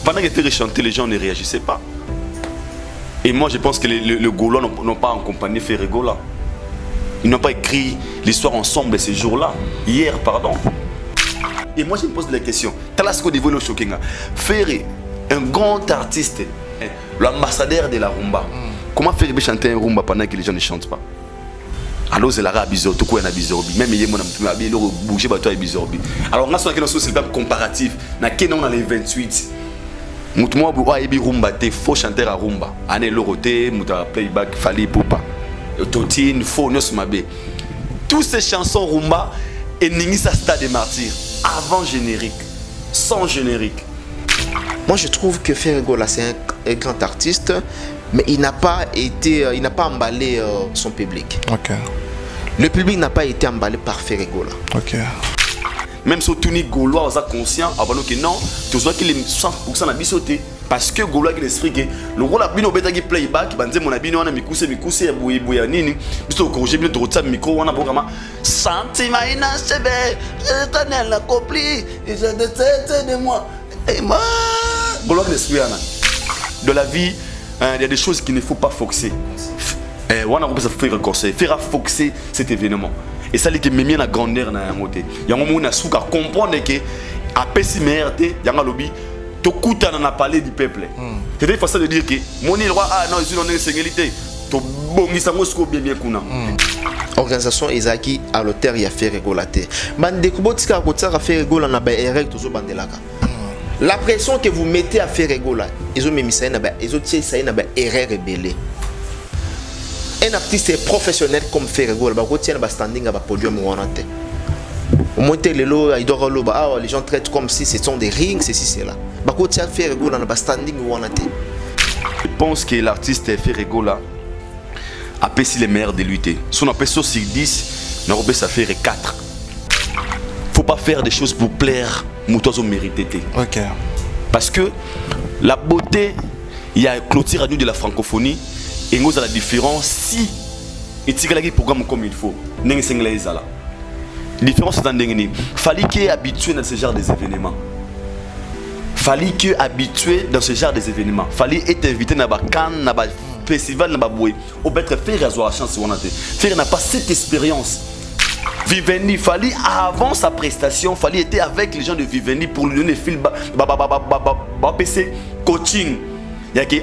Pendant que Ferré chantait, les gens ne réagissaient pas. Et moi, je pense que le Gaulois n'ont pas accompagné Ferré Gola. Ils n'ont pas écrit l'histoire ensemble ce jour-là. Hier, pardon. Et moi, je me pose la question. Talasco de Volo Shokinga. Ferré, un grand artiste, l'ambassadeur de la rumba. Comment Ferré peut chanter un rumba pendant que les gens ne chantent pas? Alors, c'est la bizarre, tout quoi, bizarre. Même il y a des gens qui bouger, bizarre. Alors, on a c'est le comparatif. On a les 28. Moi, je rumba, il faut chanter à rumba. Ané Loroté, Mouta playback, Fali Poupa. Totine, Faux, Nosmabe. Toutes ces chansons rumba et Ningisa Stade des Martyrs. Avant générique, sans générique. Moi, je trouve que Ferré Gola, c'est un grand artiste, mais il n'a pas emballé son public. Ok. Le public n'a pas été emballé par Ferré Gola. Ok. Même si tout le Gaulois est conscient, avant que non, tu vois qu'il est 100% abissoté. Parce que Gaulois qui l'esprit que le rôle a bien au béta qui playback, il dit mon abino on a mikuse et bouya nini, puis au corriger bien trop de micro on a programme. Sentiment inachevé, je t'en ai la copie, et je déteste de moi. Et moi, Gaulois qui l'esprit de la vie, il y a des choses qu'il ne faut pas foxer. On a fait un conseil, faire foxer cet événement. Et ça, c'est même la grandeur dans la montée. Il y a un moment où on a comprendre que à Pessimerte, il y a un lobby. Tout le monde a parlé du peuple. C'est facile de dire que mon île, ah non, je suis dans une sécurité. Tout bon, il s'en bien bien qu'on a. Organisation Ezaki à l'auteur il y a Ferré Gola. Bande Kubotika a Ferré Gola na ba erreur toujours bandelaka. La pression que vous mettez à Ferré Gola, ils ont mis ça na ba, ils ont tiré ça na ba erreur rebelle. Un artiste professionnel comme Ferré Gola, ba retient ba standing à ba podium ou en tête. Au moins, les gens traitent comme si ce sont des rings, ceci, cela. Je pense que l'artiste Ferré Gola a passé les meilleurs de lutter. Si on appelle ça sur 10, on a ça faire 4. Faut pas faire des choses pour plaire, moutons mérité. Ok. Parce que la beauté, il y a clôture à nous de la francophonie et nous avons la différence si et si le programme comme il faut. N'est-ce pas là? La différence c'est qu'il fallait qu'il soit habitué dans ce genre d'événements. Fallait qu'il soit habitué dans ce genre d'événements. Fallait être invité dans la Cannes, dans le festival, dans la Boue. Ou peut-être faire la chance. Faire n'a pas cette expérience. Vivendi, fallait avant sa prestation, fallait être avec les gens de Vivendi pour lui donner fil PC coaching. Il y a que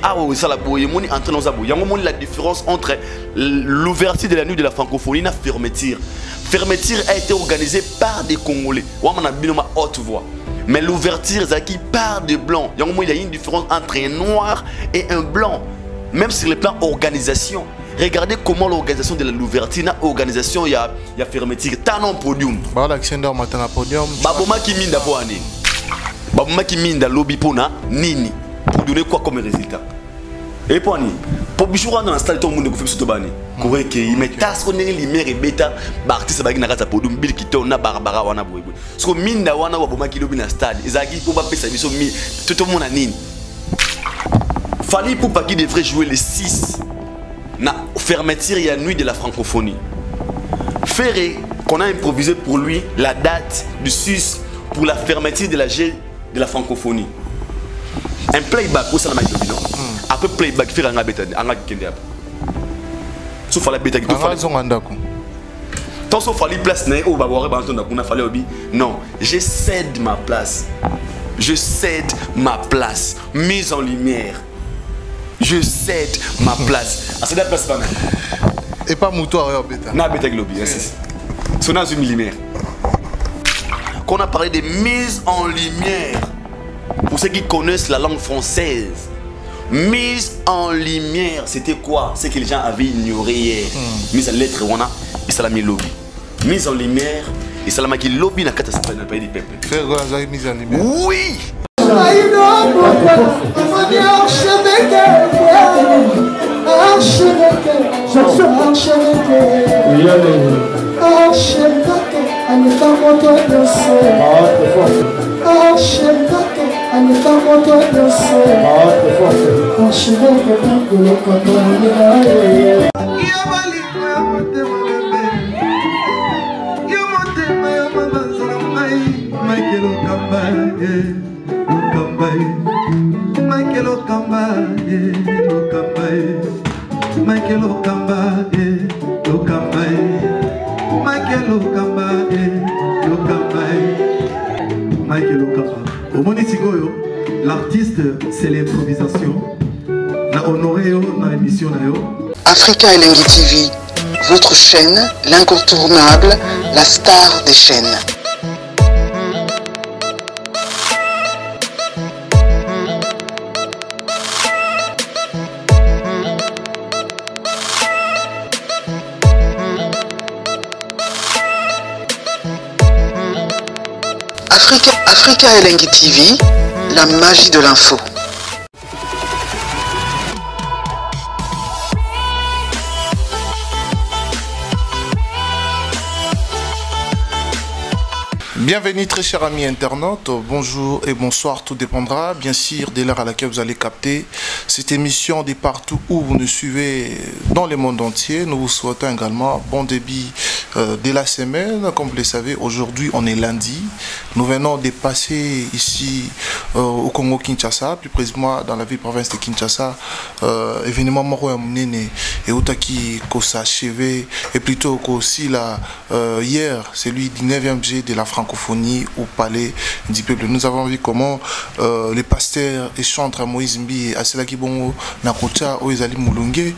la différence entre l'ouverture de la nuit de la francophonie et la fermeture. Fermeture a été organisée par des Congolais. On a bien ma haute voix. Mais l'ouverture, c'est qui part des blancs. Il y a une différence entre un noir et un blanc. Même sur le plan organisation. Regardez comment l'organisation de l'ouverture, l'organisation, il y a fermeture. T'as un podium. Alexander Matana podium. Baboma qui mine d'abord année. Baboma qui mine dans lobby pour nini. Pour donner quoi comme résultat. Et pour ni pour bichou dans l'install tout le monde fait tout bani. Correct que il met tasse on est lumière et bêta artiste ba na kata podium bil qui tourne na barbara wana boy. Parce que mine da wana baboma qui lobby na stade. Ezaki pour pas pesa biso mi tout le monde a nini. Fallait pour pas qui devrait jouer les 6. Na fermeture il y a nuit de la francophonie. Ferré qu'on a improvisé pour lui la date du 6 pour la fermeture de la francophonie. Un playback où ça n'a pas été non. Après playback faire un bêta un kende après. Sauf la bêta qui te fallait. Tant sauf fallait place né au baboire banton na kuna fallait obi. Non, je cède ma place. Je cède ma place mise en lumière. Je cède ma place. Ah c'est la place pas mal. Et pas mouton à bêta. Na bêta globi, c'est. Son dans une lumière. Qu'on a parlé de mise en lumière. Pour ceux qui connaissent la langue française, mise en lumière, c'était quoi? C'est que les gens avaient ignoré hier. Mise en lettre, on a, et ça l'a mis lobby. Mise en lumière, et ça l'a mis lobby dans le pays du peuple. Faire la mise en lumière. Oui! Michael Okamba, Michael Okamba, Okamba, Michael Okamba, Okamba, Michael Okamba, Okamba, Michael Okamba. Au Monisigoyo, l'artiste, c'est l'improvisation. Na honoré dans l'émission. Africa Elengi TV, votre chaîne, l'incontournable, la star des chaînes. Africa Elengi TV, la magie de l'info. Bienvenue très chers amis internautes, bonjour et bonsoir, tout dépendra bien sûr de l'heure à laquelle vous allez capter cette émission de partout où vous nous suivez dans le monde entier. Nous vous souhaitons également bon début de la semaine. Comme vous le savez, aujourd'hui on est lundi, nous venons de passer ici au Congo Kinshasa, plus précisément dans la ville province de Kinshasa, événement Moro Yamunene et Otaki Kosachevé et plutôt qu'aussi là hier, celui du 9e G de la francophonie au palais du peuple. Nous avons vu comment les pasteurs échangent à Moïse Mbi et à Selaki Bongo Nakocha Oezali Moulungue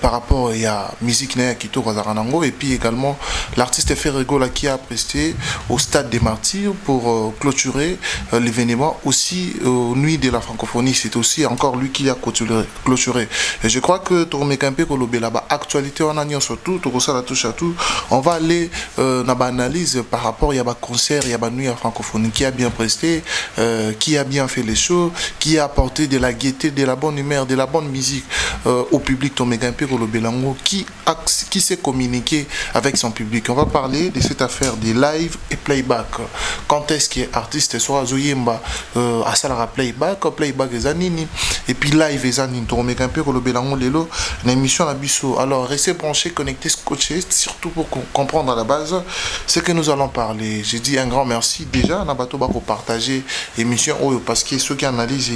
par rapport à la musique Naya Kito Razaranango et puis également l'artiste Ferregola qui a presté au stade des Martyrs pour clôturer l'événement aussi aux nuits de la francophonie. C'est aussi encore lui qui a clôturé. Et je crois que Tourme Campé Kolobé là-bas, actualité en agnon surtout, Tokosa la touche à tout, on va aller dans l'analyse par rapport à la concert, il y a une nuit à francophonie qui a bien presté, qui a bien fait les shows, qui a apporté de la gaieté, de la bonne humeur, de la bonne musique au public Tourme Campé Kolobé Lango, qui s'est communiqué avec son public. On va parler de cette affaire de live et playback. Quand est-ce qu'un artiste soit Zoyemba à Salara playback et Zanini, et puis live et Zanini, Tourme Campé Kolobé Lango Lelo, l'émission à Bissot. Alors restez branchés, connectés, scotchés, surtout pour comprendre à la base ce que nous allons parler. J'ai dit un grand merci déjà à Nabato pour partager l'émission parce que ceux qui analysent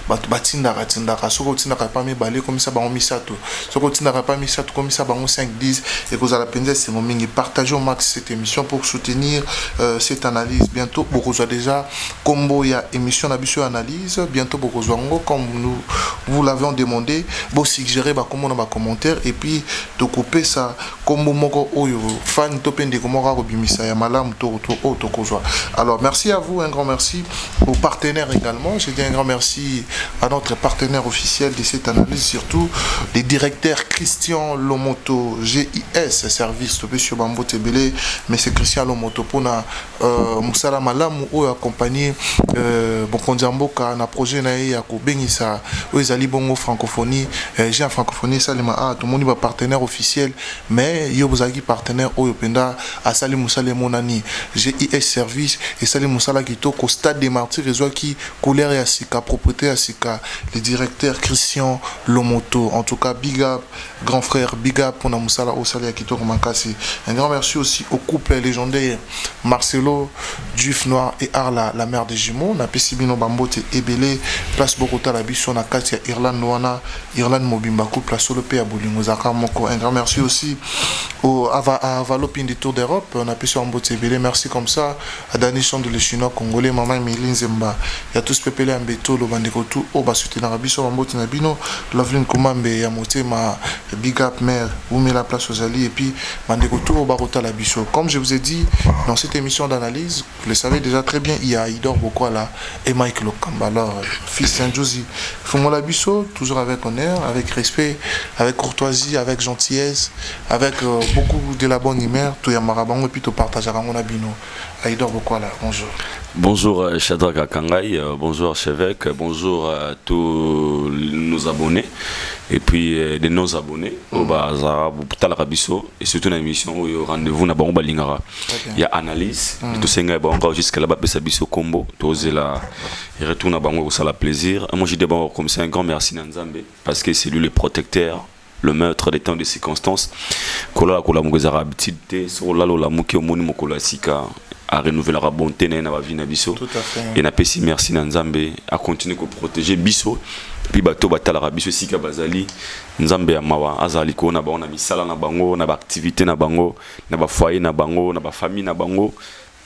Batindara Tindara, ceux qui n'ont pas mis balé comme ça, on mis ça tout. Ceux qui n'ont pas mis ça tout comme ça, on 5-10 et que vous allez penser c'est mon ming. Partagez au max cette émission pour soutenir cette analyse. Bientôt, beaucoup déjà combo il y a émission d'habitude analyse. Bientôt, beaucoup comme vous l'avez demandé, vous suggérez comment on va commentaire et puis de couper ça comme moko oyo fan topen de comment robimisa ya malam to tokozwa. Alors merci à vous, un grand merci aux partenaires également. Je dis un grand merci à notre partenaire officiel de cette analyse, surtout les directeurs Christian Lomoto GIS service monsieur Bambo Tebele, mais c'est Christian Lomoto pour na musala malam ou accompagner Bokondiamboka na projet na ya ko bengisa ezali bongo francophonie, j'ai en francophonie salima tout le monde va partenaire officiel mais yo bozaki partenaire oyo penda à Sali Moussale Monani GIS service et Sali Moussala Kito au stade des Martyrs réseau qui colère et Asika propriété Asika le directeur Christian Lomoto. En tout cas big up grand frère, big up pour na Moussala au Sali Kito Romankasi. Un grand merci aussi au couple légendaire Marcelo Juif Noir et Arla la mère des jumeaux na Pesibino Bambote Ebele place Bogota la biso na Katia Irlande Noana Irlande Mobimba couple place le pays à Bolingo Zaka Moko. Un grand merci aussi au Avalopine du Tour d'Europe, on a pu sur Mbote Ebele, merci comme ça à Dani Chando le Chinois Congolais, Maman Milin Zemba, il y a tous pepele en beto, le bandeko tout, au bas soutenir Arabi sur Mbote Nabino, Loveline Koumambe, Yamote, ma big up mère, vous mettez la place aux alliés, et puis bandeko tout au barota la bicho. Comme je vous ai dit dans cette émission d'analyse, vous le savez déjà très bien, il y a Idor Bokwala et Mike Lokamba. Alors, fils Saint-Josie, font la bicho, toujours avec honneur, avec respect, avec courtoisie, avec gentillesse, avec beaucoup de la bonne humeur, tout ya marabango et puis tout partage à mon abino. Aïdor Bokwala, bonjour. Bonjour Shadraka Kangai, bonjour Chevek, bonjour à tous nos abonnés et puis de nos abonnés au Bazar, Talarabiso et surtout une émission où il y a rendez-vous na Bango Balingara. Il y a analyse, tout ça est jusqu'à là-bas, Biso Combo, tout là, il retourne à Bango, ça la plaisir. Moi je dis d'abord comme ça un grand merci Nanzambe parce que c'est lui le protecteur, le maître des temps de circonstances. Kola Kola Mugazara habitude, sur la Lola Muki au Moni Mokola Sika. à renouveler la bonté na ba vie na biso. Tout à fait. Et na pesi merci na Nzambe à continuer ko protéger biso. Puis bato batala biso sika bazali Nzambe ya mawa azali ko na ba on a misala na bango na ba activité na bango na ba foyer na bango na ba famille na bango.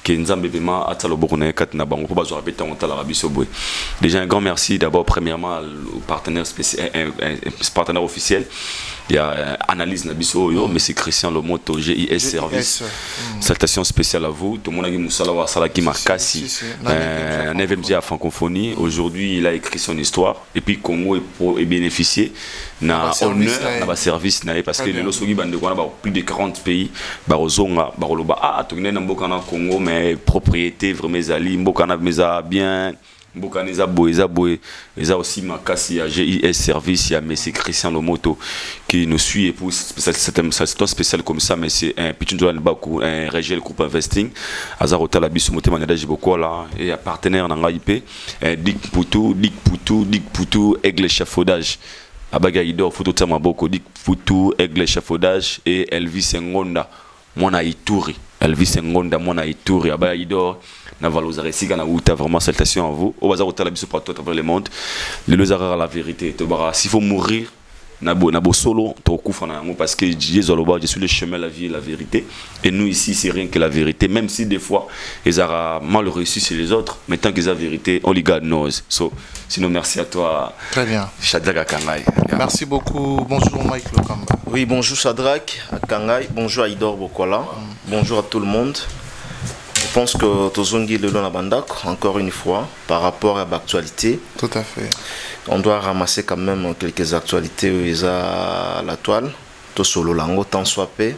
Kenzambe Bema atalo bokona kat na bango po bazo répéter on tala biso boy. Déjà un grand merci d'abord premièrement au partenaire spécial partenaire officiel. Il y a analyse na biso yo mais c'est Christian Lomoto GIS service. Salutations spéciales à vous. Tout le monde a dit Moussala wa Salaki Markasi. Un événement à francophonie. Aujourd'hui, il a écrit son histoire et puis Congo est bénéficié na honneur na service parce que les losogi bande ko na plus de 40 pays barozonga baroloba ah to na mboka na Congo mais propriété vraiment ezali mboka na meza bien mboka neza boy eza aussi makasi ya GIS service ya monsieur Christian Lomoto qui nous suit et pour c'est un spécial comme ça mais c'est un petit doigt baku un Régel Group Investing azarota la biso motema ngadaji bokola et un partenaire na IP Dick Poutou Aigle Échafaudage Abagaïdor photo tama boko Dick Poutou Aigle Échafaudage et Elvis Ngonda Mona Ituri Elvis Ngonda Mona Ituri Abagaïdor na valozare sika na uta vraiment salutation à vous au bazar hôtel biso partout à travers le monde le lozara la vérité to bara s'il faut mourir na bo solo to kufa na yango parce que Jésus loba je suis le chemin la vie et la vérité et nous ici c'est rien que la vérité même si des fois ils aura mal reçu chez les autres mais tant qu'ils ont la vérité on les garde knows so sinon merci à toi très bien Shadrack Kangai merci beaucoup bonjour Mike Lokamba oui bonjour Shadrack Kangai bonjour Aïdor Bokola bonjour à tout le monde. Je pense que Tozongi le long bandak encore une fois par rapport à l'actualité. Tout à fait. On doit ramasser quand même quelques actualités où il y a la toile, tout solo lango tant soit paix.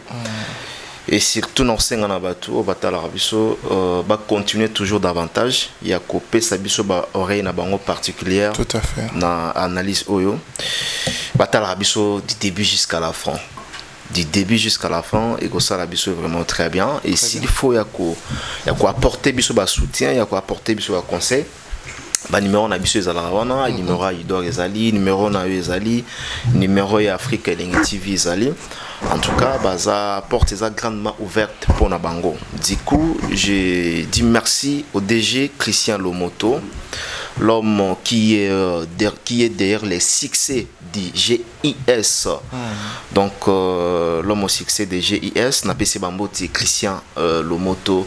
Et surtout dans ce bateau au batal arabiso va continuer toujours davantage. Il y a coupé sa biso ba oreille na bango particulière. Tout à fait. Na analyse oyo. Batal arabiso du début jusqu'à la fin. Du début jusqu'à la fin et que ça la biso est vraiment très bien et s'il faut il y a quoi apporter biso ba soutien il y a quoi apporter biso ba conseil ba numéro na biso ezala wana numéro Idor ezali numéro na ezali numéro ya Afrique Elengi TV ezali en tout cas baza porte est grandement ouverte pour na bango du coup je dis merci au DG Christian Lomoto l'homme qui est derrière les succès du GIS. Donc l'homme au succès des GIS n'a pas Bamboti Christian Lomoto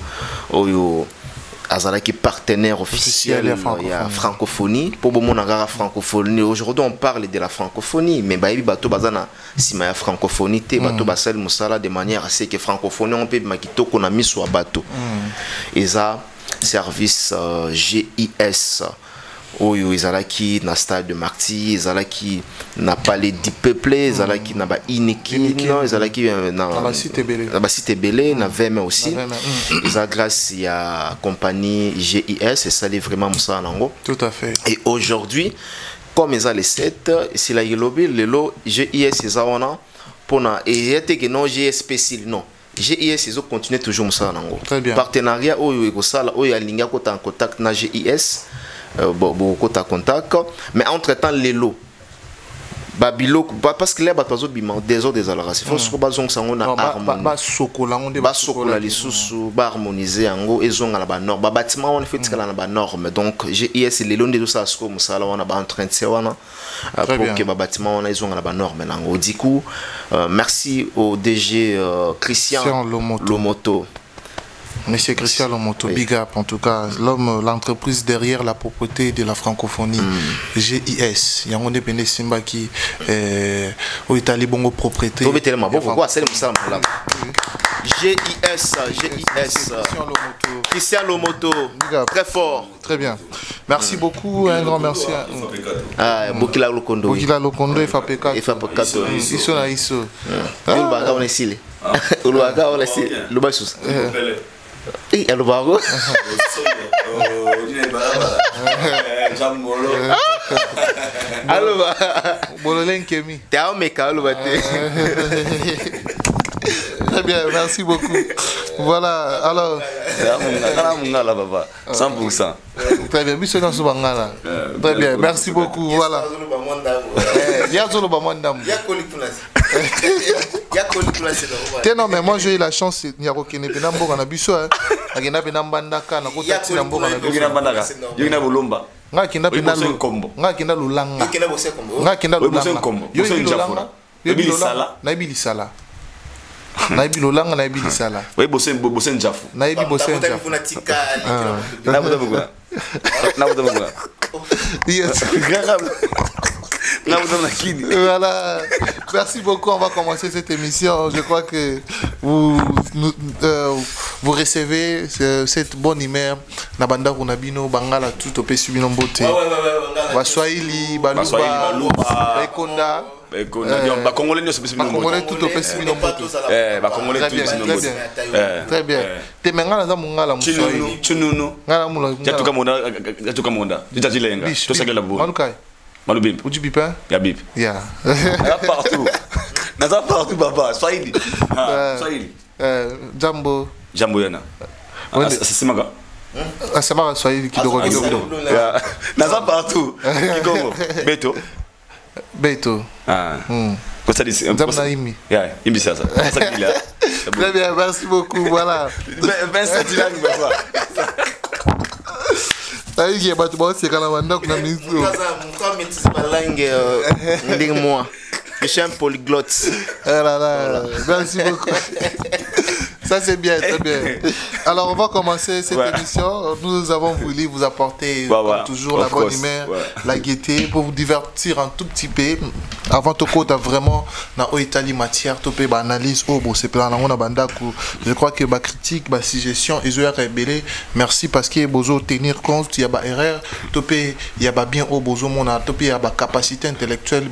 Oyo Azalaki partenaire officiel il y a francophonie pour bon mon francophonie aujourd'hui on parle de la francophonie mais baïbi bato bazana si ma francophonie te bato basel musala de manière à ce que francophonie on peut makito qu'on a mis sur bateau et ça service GIS Oyo ezalaki na stade de Marty ezalaki na palais du peuple ezalaki na ba iniki non ezalaki na ba cité belé na VM aussi eza grâce ya compagnie GIS et ça est vraiment ça nango tout à fait et aujourd'hui comme eza les 7 c'est la yelobi lelo GIS ezana pona et était que non GIS spécial non GIS ils ont continué toujours ça nango partenariat oyo ekosala oyo alinga kota en contact na GIS beaucoup de contact mais entre temps les lots babilo parce que les bateaux bimant des autres des alaraces il faut que bazong sango na harmonie ba sokola les sous ba harmoniser ango ezonga la ba norme ba bâtiment on fait tikala na ba norme donc GIS les lots de ça ce comme ça là on a ba en train de wana pour que ba bâtiment on ezonga la ba norme nango du coup merci au DG Christian Lomoto. Monsieur Christian Lomoto, big up en tout cas, l'homme, l'entreprise derrière la propreté de la francophonie, GIS. Il y a un indépendant Simba qui au Italie bongo propreté. GIS, Christian Lomoto, très fort. Très bien. Merci beaucoup, un grand merci à Bokila Lokondo. Bokila Lokondo, FAP4. Iso na iso. Ulubaga on est silé. Ulubaga on est silé. Lubasus. Et elle va voir. Alors, Bololenkemi. T'es un mec, très bien, merci beaucoup. Voilà, alors. 100%. Très bien, très bien, merci beaucoup. Voilà. Non, mais moi j'ai eu la chance, agenda pe na mbandaka na kota tina mboka na Yoki na bandaka. Yoki na bolomba. nga kenda pe na Boso nkombo. nga kenda lulanga Kenda bose kombo. nga kenda Boso lulanga nkombo. yo Boso yebi njafura. lolanga Yebi lisala. na yebi lisala na yebi lolanga na yebi lisala Oui, boso njafu. na yebi bose nja Kuna tika. Na boto bokuna. Na boto bokuna. yes Na boto na kini. Voilà, merci beaucoup. On va commencer cette émission. Je crois que vous recevez cette bonne humeur. Nabanda Runabino, Bangala, tout au pays subino mbote. Baswahili, Baluba, Ekonda. Ba Congolais ne se peut pas. Congolais tout au pays subino mbote. Ba Congolais tout Très au bien, pays. très bien. Te mengala za mungala muswahili. Chununu. Ngala mula. Jatuka monda. Jitajilenga. To sagela bu. Manukai. Malubimp. Uji bipin? Ya bip. Yeah. Naza partout. Naza partout baba. Swahili. Swahili. Jambo. Jambo yana. Asimaga. Asema Swahili kidogo kidogo. Naza partout. Kigongo. Beto. Beto. Kosa disi. Zamna imi. Yeah, imi sasa. Très bien, merci beaucoup. Voilà. 27 langues baba. Aïe, bah tu vois, c'est quand la bande qu'on a mis. Pourquoi métis ma langue dis-moi. Je suis un polyglotte. Ah là là, merci beaucoup. Ça c'est bien, très bien. Alors on va commencer cette émission. Nous avons voulu vous apporter comme toujours la bonne humeur, la gaieté pour vous divertir un tout petit peu. Avant tout cas, vraiment dans Italie matière, topé analyse oh bon c'est plan on a bandaku. Je crois que ma critique, ma suggestion ils ont révélé. Merci parce que bozo tenir compte, il y a ba erreur, topé il y a ba bien au bozo mon a topé il y a ba capacité intellectuelle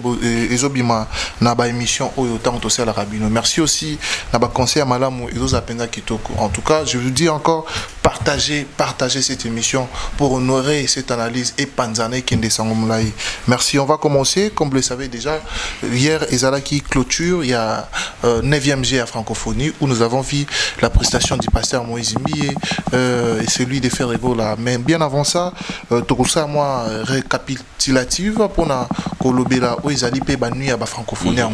ezobima na ba émission au autant to la rabino. Merci aussi na ba conseil à malamu ezoza penza kitoko. En tout cas, je vous dis encore partagez cette émission pour honorer cette analyse et panzane kende sangomulai. Merci, on va commencer comme vous le savez déjà. Hier, Ezalaki clôture, il y a 9e G à Francophonie où nous avons vu la prestation du pasteur Moïse Mbié et celui de Ferrego là. Mais bien avant ça, tout ça, moi, récapitulative pour na kolobela où Ezali pe banui à Francophonie en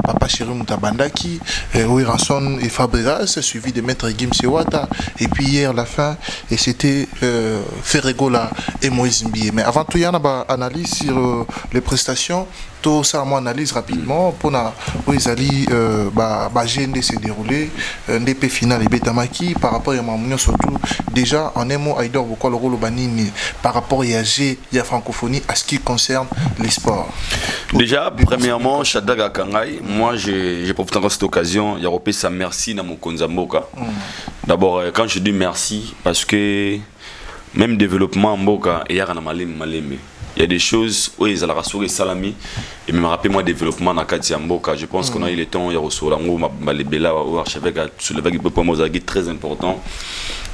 Papa Chéri Moutabandaki, Ranson et Fabregas, suivi de Maître Gim Sewata, et puis hier la fin, et c'était Ferrego là et Moïse Mbié. Mais avant tout, il y a une analyse sur les prestations. Tout ça, moi, analyse rapidement pour où ils allaient GND s'est déroulé, NDP final et Betamaki par rapport à Mamounion surtout. Déjà, en un mot, Aïdor, pourquoi le rôle Banini par rapport à G, il y a francophonie à ce qui concerne les sports. Déjà, premièrement, Shadaga Kangai, moi, j'ai profité de cette occasion, il y a repris ça merci dans mon Konzamboka. D'abord, quand je dis merci, parce que même développement en Mboka, il y a un malem. Il y a des choses où ils ont rassuré Salami et me rappelle moi développement dans Kati Mboka. Je pense qu'on a eu le temps, il y a reçu Malébela ou archevêque sur le vague pour moi très important.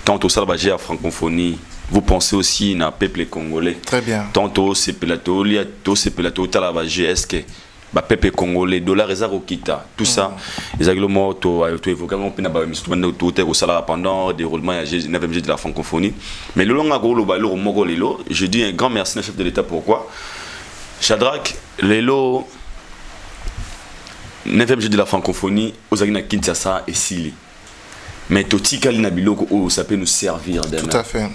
Quant au Salvagé à francophonie, vous pensez aussi à peuple congolais. Très bien. Tantôt c'est plateau, il y a tout ces plateaux Talavagé, est-ce que peuple congolais, dollar et Kita, tout ça, les agglomérats, tu évoqué on peut n'avoir au salaire pendant déroulement à 9e de la francophonie. Mais le long à gros le Mogolelo, je dis un grand merci au chef de l'État. Pourquoi? Shadrach, Lelo, 9e de la francophonie, aux Agina Kinshasa et Sili. Mais Toti Kalina Biloko, ça peut nous servir demain. Tout à fait.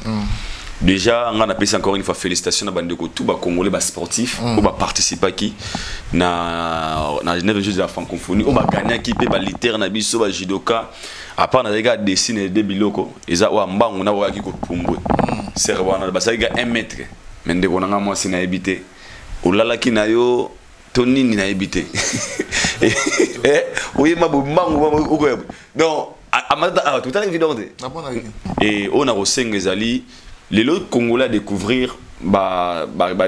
Déjà, on a appelé encore une fois félicitations à Bandeko, tous les Congolais sportifs, qui participent qui na 9 Jeux de la francophonie, qui gagné qui peut littéraire na biso ba judoka, à part na les gars dessiner des biloko, ils ont amba on a wa qui ko pumbo. C'est vraiment ba ça gars 1 mètre. Mais ndeko na moi c'est na habité. Olala ki na yo Tony ni na habité. Oui ma mango donc à tout à évident. Et on a reçu Ngezali les autres Congolais à découvrir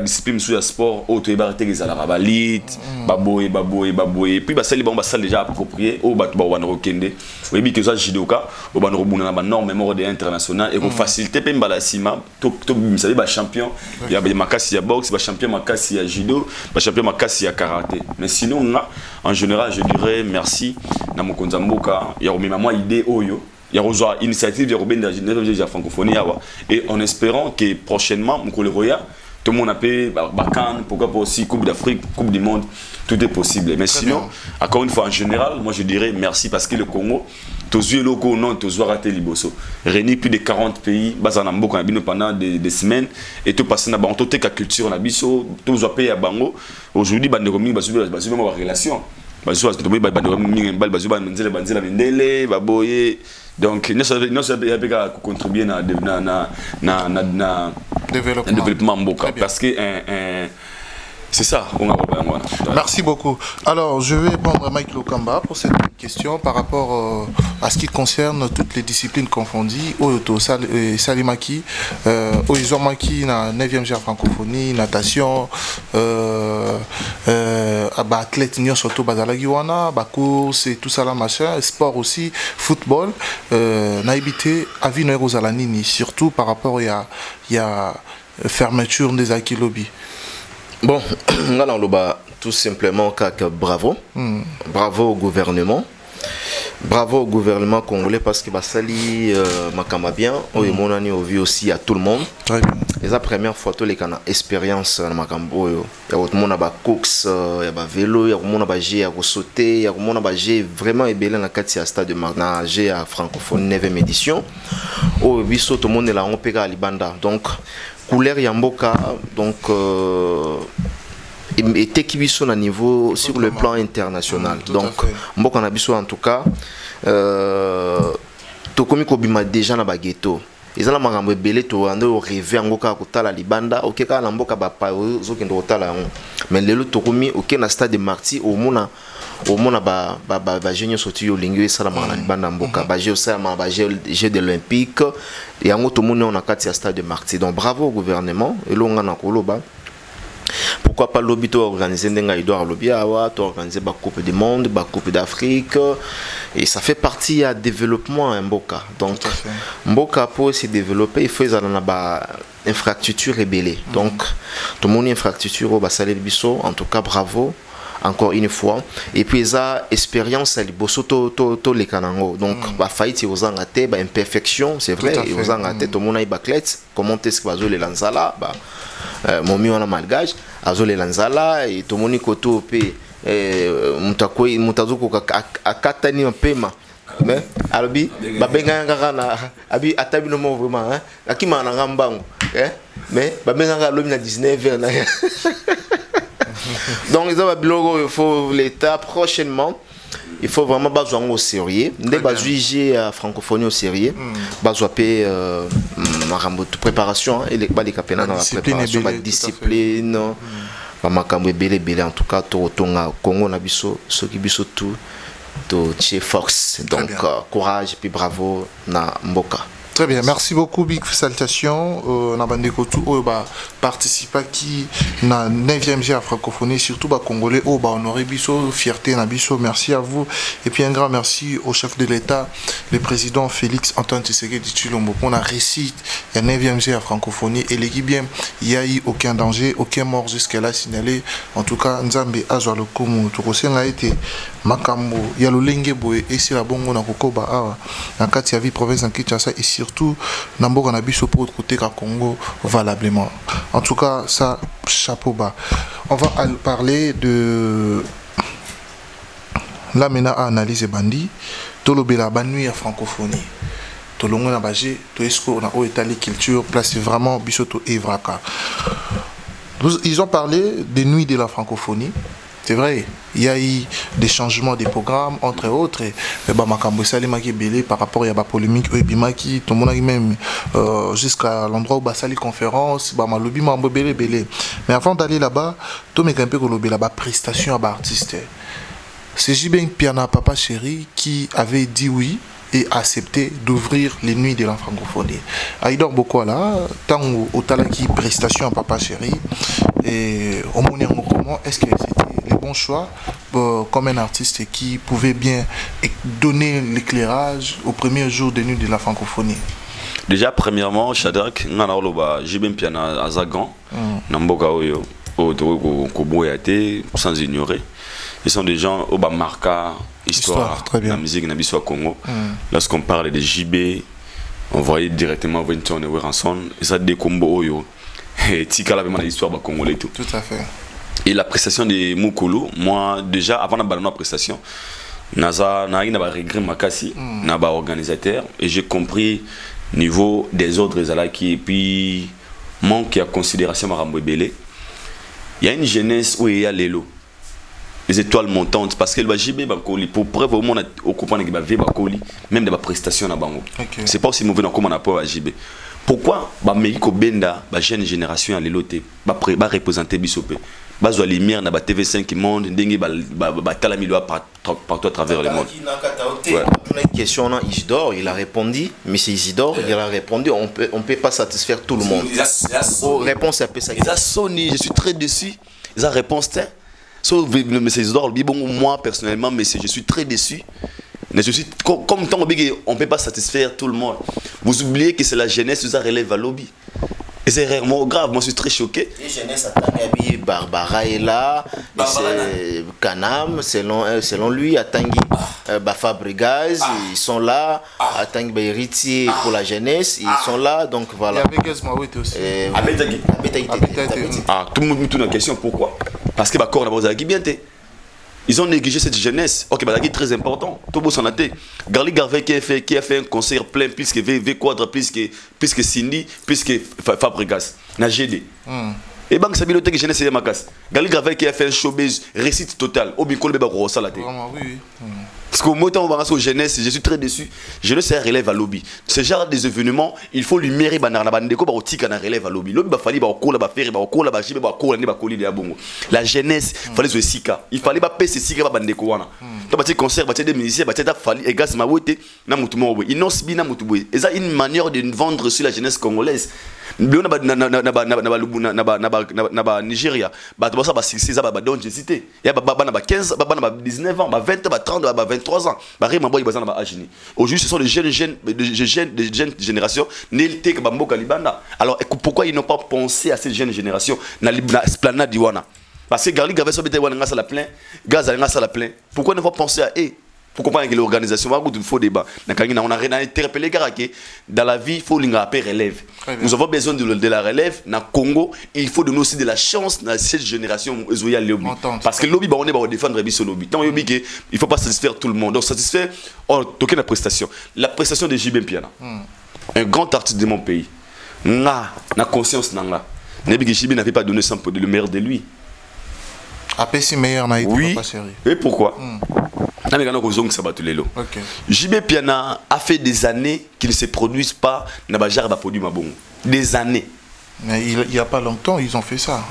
discipline sous le sport auto ébarité les ala balit baboy puis ça les bon ça déjà approprié au bat ba wan rokende oui bi que ça judoka au ban robuna na norme mémoire international et qu'on faciliter pe mbala sima top ça ba champion il y a makasi ya boxe ba champion makasi ya judo ba champion makasi ya karaté mais sinon en général je dirais merci na mokonza mboka ya romema moi idée oyo. Il y a une initiative de la francophonie et en espérant que prochainement, tout le monde a payé Bakan, pourquoi pas aussi Coupe d'Afrique, Coupe du Monde, tout est possible. Mais sinon, encore une fois, en général, moi je dirais merci parce que le Congo Tozu loko non tozu raté liboso. Réuni plus de 40 pays, bazana mboko na bino pendant des semaines et tout passer na ba on ka culture na biso, tozu pays à bango. Aujourd'hui bandeko mingi basu même relation. Basu bandeko mingi bal basu banzela mindele baboye. Donc nous avons contribué à développement mboka parce que c'est ça. Merci beaucoup. Alors, je vais prendre Mike Lokamba pour cette question par rapport à ce qui concerne toutes les disciplines confondues. Oyoto, Salimaki, Oizomaki, na 9e GR francophonie, natation, athlète, surtout Bazalagiwana, course et tout ça là, machin, sport aussi, football, naïbité, Avino Rosalanini, surtout par rapport à fermeture des acquis lobby. Bon, tout simplement bravo. Bravo au gouvernement. Bravo au gouvernement congolais parce que Basali Makama bien, on a vu aussi à tout le monde. C'est la première fois que les expérience dans Makambo. Il y a tout le monde a course, il y a vélo, il y a tout le monde a sauter, il y a tout le monde a vraiment ébélé dans le stade de Marnagé à francophone 9e édition. Tout le monde est là, on peut aller à Libanda. Donc, couleur Yamboka, donc était qui sont à niveau sur le plan international. Donc Mboka na biso en tout cas to komi ko bima déjà na bageto. Ezala makambo ebele to ando rêver ngoka kotala libanda okeka na mboka ba pa zo kendo kotala mais lelo to komi ok na stade de Marty au mona ba génie sorti yo lingwe sala na libanda mboka ba jeu ça ba jeu de l'olympique et ngo to mona on a kati ya stade de Marty. Donc bravo au gouvernement et longa na koloba. Pourquoi pas lobby to organiser ndenga Edouard lobby awa to organiser ba coupe du monde, ba coupe d'Afrique et ça fait partie à développement mboka. Donc mboka pour se développer il faut na ba infrastructure rebelle. Donc tout le monde infrastructure ba saler biso en tout cas bravo encore une fois et puis ça expérience à liboso to les kanango. Donc ba faillite aux angate ba imperfection, c'est vrai aux angate tout le monde a baclet comment est-ce que bazo les lanzala ba momi wana malgage azole lanzala et to moni koto pe mutakoi mutazuko akatani mpema mais albi babenga ngaka na abi atabi no mo vraiment hein akima na ngambango mais babenga ngaka lobi na 19h na donc ils ont bilogo il faut l'état prochainement. Il faut vraiment besoin au sérieux. Ndé bazuiger à francophonie au sérieux. Besoin payer préparation et les capena dans la préparation, la discipline, makambo belé en tout cas to tonga Congo na biso, ce qui biso tout to chez Fox. Donc courage puis bravo na mboka. Très bien, merci beaucoup, big salutations. Na bande kotu o ba participa qui na 9e GR francophonie surtout ba congolais o ba honoré biso fierté na biso. Merci à vous et puis un grand merci au chef de l'État, le président Félix Antoine Tshisekedi Tshilombo pour la réussite la 9e GR francophonie et l'équipe bien il y a eu aucun danger, aucun mort jusqu'à là signalé. En tout cas, Nzambe azwa le komo to kosenga été makambo ya lolenge boye et si la bongo na kokoba awa na kati ya vie province en Kinshasa et surtout Namboka na biso pour côté ka Congo valablement. En tout cas, ça chapeau bas. On va parler de la mena analyse bandi tolobela banui à francophonie. Tolongo na bagé to esco na o état culture place vraiment bisoto evraka. Ils ont parlé des nuits de la francophonie. C'est vrai, il y a eu des changements des programmes, entre autres. Et Makambo Salimaki Belé par rapport à la polémique, Ebimaki, tout le monde même jusqu'à l'endroit où Basali conférence, Bamalobi Mambo Belé Belé. Mais avant d'aller là-bas, tout le monde a là-bas prestation à artiste. C'est Jibeng Piana Papa Chéri qui avait dit oui et accepté d'ouvrir les nuits de la francophonie. Aïdor Bokola, tant au talaki prestation à Papa Chéri, et au Mouniango, comment est-ce que c'était le bon choix comme un artiste qui pouvait bien donner l'éclairage au premier jour des nuits de la francophonie? Déjà, premièrement, Shadrach, j'ai bien piano à Zagan, Namboka Oyo, sans ignorer. Ils sont des gens au Bamarka, histoire de la musique Nabiso Congo. Lorsqu'on parle de JB, on voyait directement Vincent et Weranson, et ça des combos Oyo. Et Tika avait l'histoire congolais et tout. Tout à fait. Et la prestation de Mukulu, moi déjà avant d'avoir la prestation, Naza na regret makasi na ba organisateur et j'ai compris niveau des ordres et puis manque à considération marambo belé. Il y a une jeunesse où il y a l'élo. Les étoiles montantes parce que le JB bakoli pour preuve au monde au comprendre que ba vie bakoli même de ba prestation na bango. C'est pas aussi mauvais dans comment on appelle JB. Pourquoi ba Meiko Benda ba jeune génération à l'éloté ba représenter bisopé. Bazwa lumière na ba TV5 qui monde ndenge ba talamilo partout à travers le monde. Ouais. Une question là Isidore, il a répondu, monsieur Isidore, il a répondu on peut pas satisfaire tout le monde. Réponse un peu ça. Ils a sonné, je suis très déçu. Ils a réponse sauf monsieur Isidore, bon moi personnellement mais je suis très déçu. Mais je suis comme tant on peut pas satisfaire tout le monde. Vous oubliez que c'est la jeunesse qui relève à lobby. Et c'est réellement grave, moi je suis très choqué. Les jeunesses Atangi, Barbara est là, c'est Kanam, selon lui, Atangi, Fabregas, ils sont là, Atangi Bayriti pour la jeunesse, ils sont là, donc voilà. Il y avait Gazmaouete aussi. Tout le monde me tourne la question, pourquoi? Parce que Bakor n'a pas bien été. Ils ont négligé cette jeunesse. Ok, c'est très important. Tout le monde s'en a été. Garli Garvey qui a fait un concert plein, plus que V Quadra, plus que Cindy, plus que Fabregas. Na GD. Et banque sa bibliothèque jeunesse c'est Makas. Garli Garvey qui a fait un showbiz récite total. Au Bicol Beba Rosa la tête. Oui. Parce qu'au moment où on va sur jeunesse, je suis très déçu. Jeunesse c'est un relève à lobby. Ce genre des événements, il faut lui mériter banar na bandeko ba otika na relève à lobby. Lobby ba fali ba okola ba faire ba okola ba jibe ba okola ni ba koli de bongo. La jeunesse, fallait se sika. Il fallait pas payer sika ba bandeko wana. To ba ti concert, ba ti des musiciens, ba ti ta fali et gas ma wote na mutu mo bo. Inos bi na mutu bo. Et ça une manière de vendre sur la jeunesse congolaise. Na Nigeria, ba to ça ba 6 ans ba donc cité. Ya ba na ba 15, ba na ba 19 ans, ba 20, ba 30, ba 23 ans. Ba ré mambo ibazana ba agini. Aujourd'hui ce sont les jeunes générations n'élité que bamboka libanda. Alors pourquoi ils n'ont pas pensé à cette jeune génération na esplanade diwana? Parce que Garli Gavé sobete wana ngasa la plein, gaz a ngasa la plein. Pourquoi ne pas penser à eux? Pour comprendre que l'organisation va avoir un faux débat. On a interpellé Garake. Dans la vie, il faut une relève. Nous avons besoin de la relève. Dans le Congo, il faut donner aussi de la chance dans cette génération. Parce que le lobby, on va défendre le lobby. Il ne faut pas satisfaire tout le monde. Donc, satisfaire, on toque la prestation. La prestation de JB Piana. Un grand artiste de mon pays. Na conscience nanga. JB n'avait pas donné le meilleur de lui. Après, si meilleur n'a été pas sérieux. Et pourquoi? JB Piana a fait des années qu'il ne se produisent pas des années. Mais il n'y a pas longtemps, ils ont fait ça.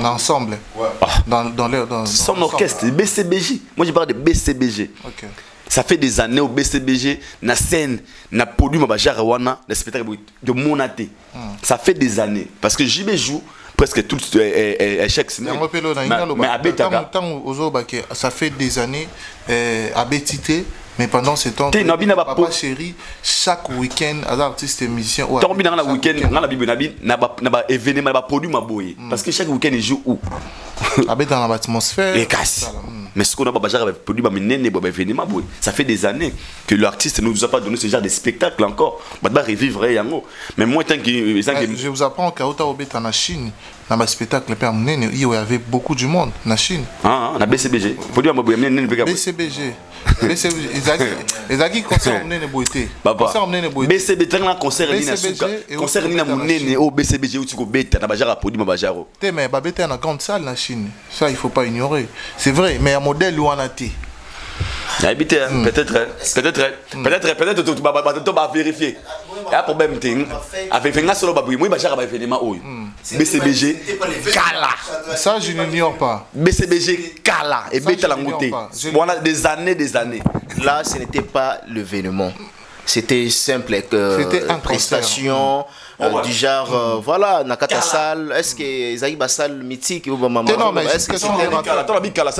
Ensemble. Son orchestre, BCBG. Moi je parle de BCBG. Ça fait des années au BCBG, na scène, na produit Mabajar na spectacle de Monaté. Ça fait des années. Parce que JB joue presque tout chaque semaine. Mais ça fait des années à Bétité, mais pendant ce temps, Papa Chéri, chaque week-end, à l'artiste émission. Parce que chaque week-end, il joue où? Dans l'atmosphère. Mais ce qu'on a produit, ça fait des années que l'artiste ne nous a pas donné ce genre de spectacle encore. Mais moi, tant que. Je vous apprends qu'à Ottawa, en Chine, dans le spectacle, il y avait beaucoup de monde en Chine. Ah, on a BCBG. BCBG. Les aguilles concert emmené ne boité. BCBG là concert ni na munene au BCBG où tu go beta na bajara produit ma bajaro. Mais babeta na grande salle en Chine. Ça il faut pas ignorer. C'est vrai, mais un modèle où on a été. Peut-être tu vas vérifier. Il y a un problème. Avec un solo babou, moi bajara ba événement oyo. BCBG Kala. Ça je n'ignore pas. BCBG Kala et beta la ngouté. On a des années. Là, ce n'était pas l'événement. C'était simple que une prestation du genre voilà nakata salle. Est-ce que Zaï salle mythique ou maman? Est-ce que ça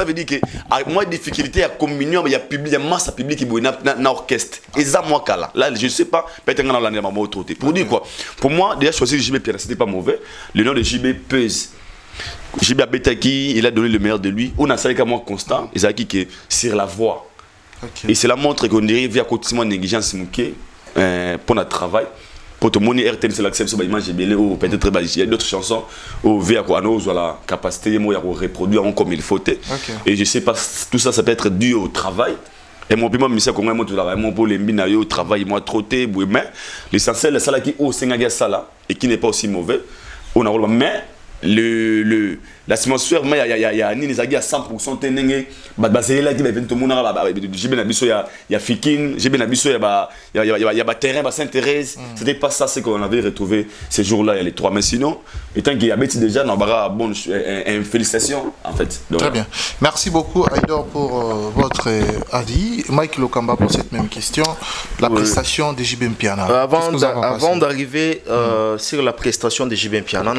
veut dire que moi difficulté à communion mais il y a public, il y a masse public qui na orchestre. Et ça moi kala. Là je sais pas peut-être dans l'année maman autre. Pour dire quoi? Pour moi déjà choisir JB Piana c'était pas mauvais. Le nom de JB pèse. JB Abetaki, il a donné le meilleur de lui. On a ça avec moi constant. Et ça qui est sur la voix. Et cela montre qu'on dirait via quotidiennement négligence pour notre travail. Pour tout le monde, RTL c'est l'acceptation de l'image ou peut-être il y a d'autres chansons où via quoi nous la capacité de reproduire comme il faut. Et je sais pas tout ça ça peut être dû au travail Et mon piment, monsieur, comment moi tout là, mon pour les mbina yo travail moi trotté, mais l'essentiel c'est ça qui au Sénégal ça là et qui n'est pas aussi mauvais. On a mais l'atmosphère mais il y a ni les agis à 100% tenenge c'est là qui va venir tout le monde j'ai bien abisso il y a Fikin, j'ai bien abisso il y a terrain Sainte-Thérèse, c'était pas ça ce qu'on avait retrouvé ces jours-là il y a les trois mais sinon étant qu'il y avait déjà non bon félicitations en fait. Donc, très bien, merci beaucoup Aïdor pour votre avis. Mike Lokamba pour cette même question, la prestation de JB Mpiana. Avant d'arriver sur la prestation de JB Mpiana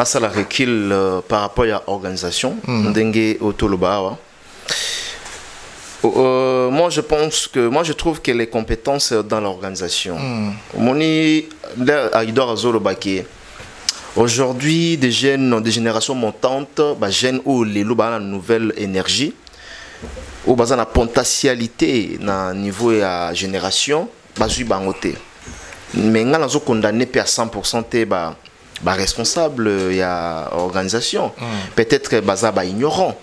ça la recul par rapport à l'organisation. Moi je trouve que les compétences dans l'organisation. Aujourd'hui, des jeunes, des générations montantes, jeunes ou les une nouvelle énergie, ou la potentialité na niveau de la génération, mais nous sommes condamnés à 100% responsable il y a organisation peut-être ignorant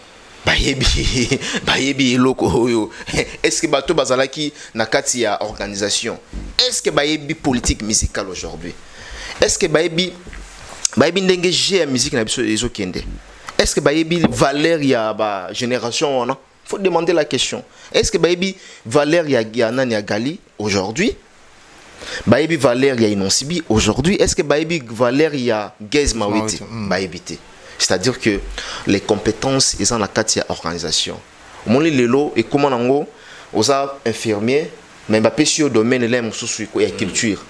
est-ce que bato bazalaki na kati ya organisation est-ce que bayebi politique musicale aujourd'hui est-ce que bayebi ndenge j'ai musique na biso ezokende est-ce que bayebi valeur ya ba génération on faut demander la question est-ce que bayebi valeur ya nani ya Gali aujourd'hui Baïbi Valère il y a Inonsibi aujourd'hui est-ce que Baïbi Valère il y a Gez Mawiti Baïbité c'est-à-dire que les compétences ils sont la quatrième organisation mon lelo et comment nango aux infirmiers mais bapesi au domaine là mususu ya culture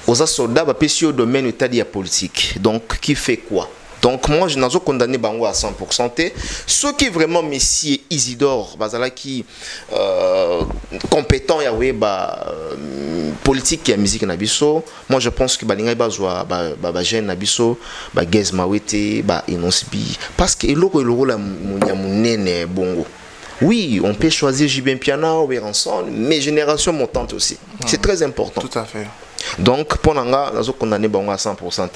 aux soldats bapesi au domaine état de politique donc qui fait quoi. Donc moi je n'ai pas condamné Bango à 100%. Ceux qui vraiment Messie Isidore Bazala qui compétent ya politique et musique nabiso, moi je pense que balinga bazwa jeune nabiso Gez Mawete Inonsibi parce que eloko la munene bongo. Oui, on peut choisir JB Mpiana ou ensemble, mais génération montante aussi. C'est très important. Tout à fait. Donc pour nanga nazo condamné Bango à 100%.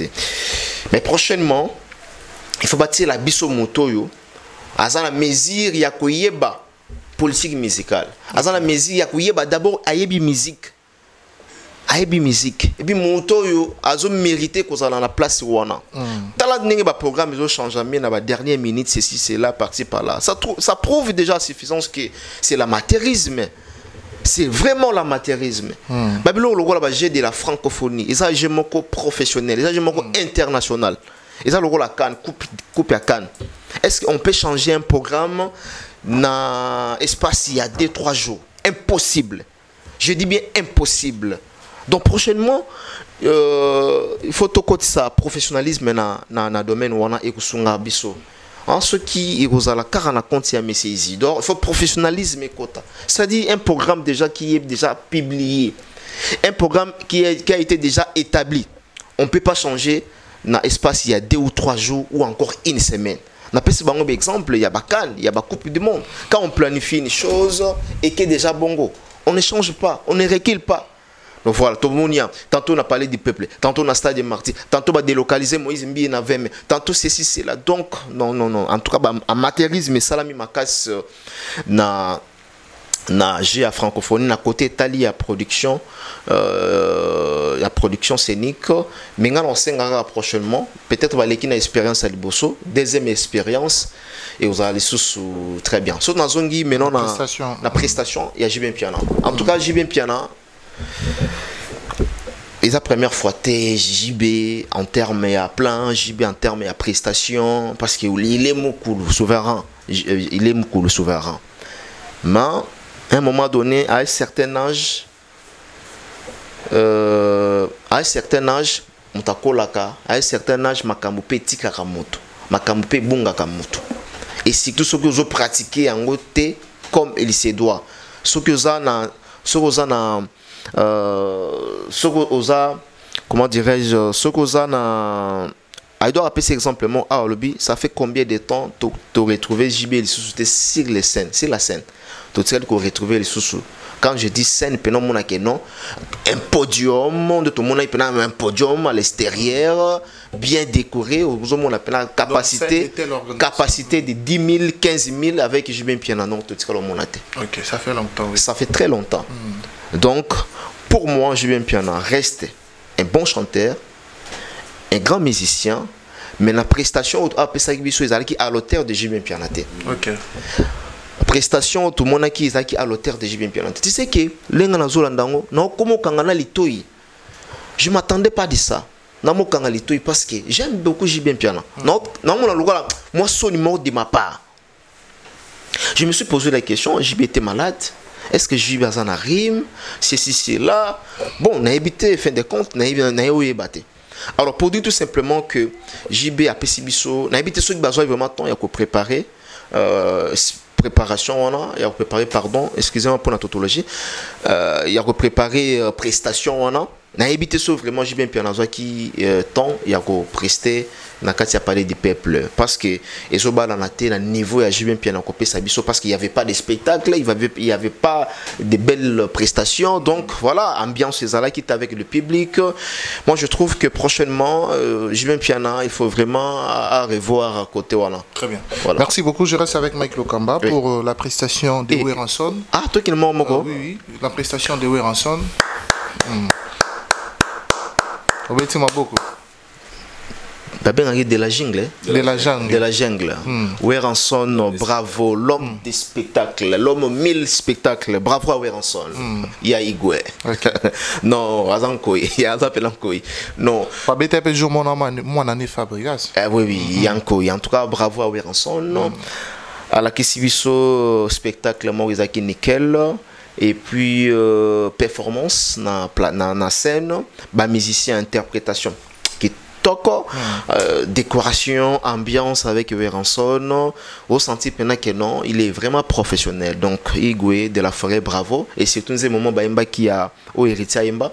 Mais prochainement il faut bâtir la biso motoyo à la mesure ya koyeba politique musicale à la mesure ya koyeba d'abord ayebi musique et puis motoyo azo mérité ko la place wana tala ndenge ba programme ils ont changé mais na ba dernière minute ceci c'est là parti par là ça prouve déjà suffisance que c'est l'amateurisme. C'est vraiment l'amateurisme. Babylone le rôle de la francophonie, et ça j'ai mon professionnel, et ça j'ai mon international. Et ça le rôle à Cannes, coupe à Cannes. Est-ce qu'on peut changer un programme dans l'espace il y a 2-3 jours? Impossible. Je dis bien impossible. Donc prochainement, il faut tout ça professionnalisme dans le domaine où on a écouté biso. En ce qui est la carana compte à Messie Isidore, il faut professionnalisme et quota. C'est-à-dire un programme déjà qui est déjà publié, un programme qui a été déjà établi. On ne peut pas changer dans l'espace il y a 2 ou 3 jours ou encore une semaine. On a un exemple, il y a Cannes, il y a la Coupe du Monde. Quand on planifie une chose et qui est déjà bongo, on ne change pas, on ne recule pas. Donc voilà, tout le monde y a. Tantôt on a parlé du peuple, tantôt on a stade de Marty, tantôt on a délocalisé Moïse Mbi et Navem, tantôt ceci, c'est là. Donc, non. En tout cas, amateurisme, salami makas na GA francophonie, na côté Italie à production, la production scénique. Mais on s'engagera prochainement. Peut-être va l'équipe expérience à Liboso, deuxième expérience et vous allez sous très bien. Sauf dans Zongi, maintenant la prestation, il y a JB Mpiana. En tout cas, JB Mpiana. Et la première fois, JB en termes à plan, JB en termes à prestation, parce qu'il est beaucoup souverain. Il est beaucoup souverain. Mais à un moment donné, à un certain âge, makambo petit kakamoto, makambo pe bunga kamoto. Et si tout ce que vous pratiquez en côté comme il se doit, ce que vous avez comment dirais-je, ce que vous avez il doit rappeler simplement ah lobby ça fait combien de temps tu retrouver JB les sous sur les scènes sur la scène tu sais qu'on retrouver les sous quand je dis scène pendant mon non un podium de tout le monde un podium à l'extérieur bien décoré au monde appelle capacité de 10 000 15 000 avec JB piano non tout ce monde OK ça fait longtemps oui. Ça fait très longtemps donc pour moi JB piano reste un bon chanteur un grand musicien mais la prestation à l'auteur de JB piano OK prestation tout le monde qui est à l'auteur de JB piano tu sais que lenga na zolandango na komo kangana litoi je m'attendais pas de ça na mo kangana litoi parce que j'aime beaucoup JB piano non mon lokola moi son numéro de ma part je me suis posé la question JB était malade est-ce que JB a un rime c'est là bon na habité fin de compte na batté alors pour dire tout simplement que JB a pessibiso na habité ceux qui besoin vraiment temps il y a préparer préparation il y a préparé pardon excusez-moi pour la tautologie il y a préparé prestation na habité so vraiment JB piano qui temps il y a presté na kati a parlé du peuple parce que ezoba na té na niveau ya JB piano ko pesa biso parce qu'il y avait pas de spectacle il y avait pas de belles prestations donc voilà ambiance ezala qui est avec le public moi je trouve que prochainement JB piano il faut vraiment à revoir à côté voilà. Très bien voilà. Merci beaucoup je reste avec Mike Lokamba pour la prestation de Weranson toi qui le mot oui la prestation de Weranson obéissez-moi beaucoup de la jungle. De la jungle. Weranson, bravo, l'homme des spectacles, l'homme 1000 spectacles, bravo à Weranson. Il y a Igwe. Non, Azankoy, il y a Azapelankoy. Non. Fabete peut jouer mon année Fabrigas. Oui, Yankoy. En tout cas, bravo à Weranson. À la Kessibiso spectacle, Morizaki Nickel. Et puis, performance, na scène, musicien, interprétation. Toko, décoration, ambiance avec Weranson, au senti que non, il est vraiment professionnel. Donc, Igwe de la Forêt, bravo. Et c'est tous ces moments qui a au héritier Imba.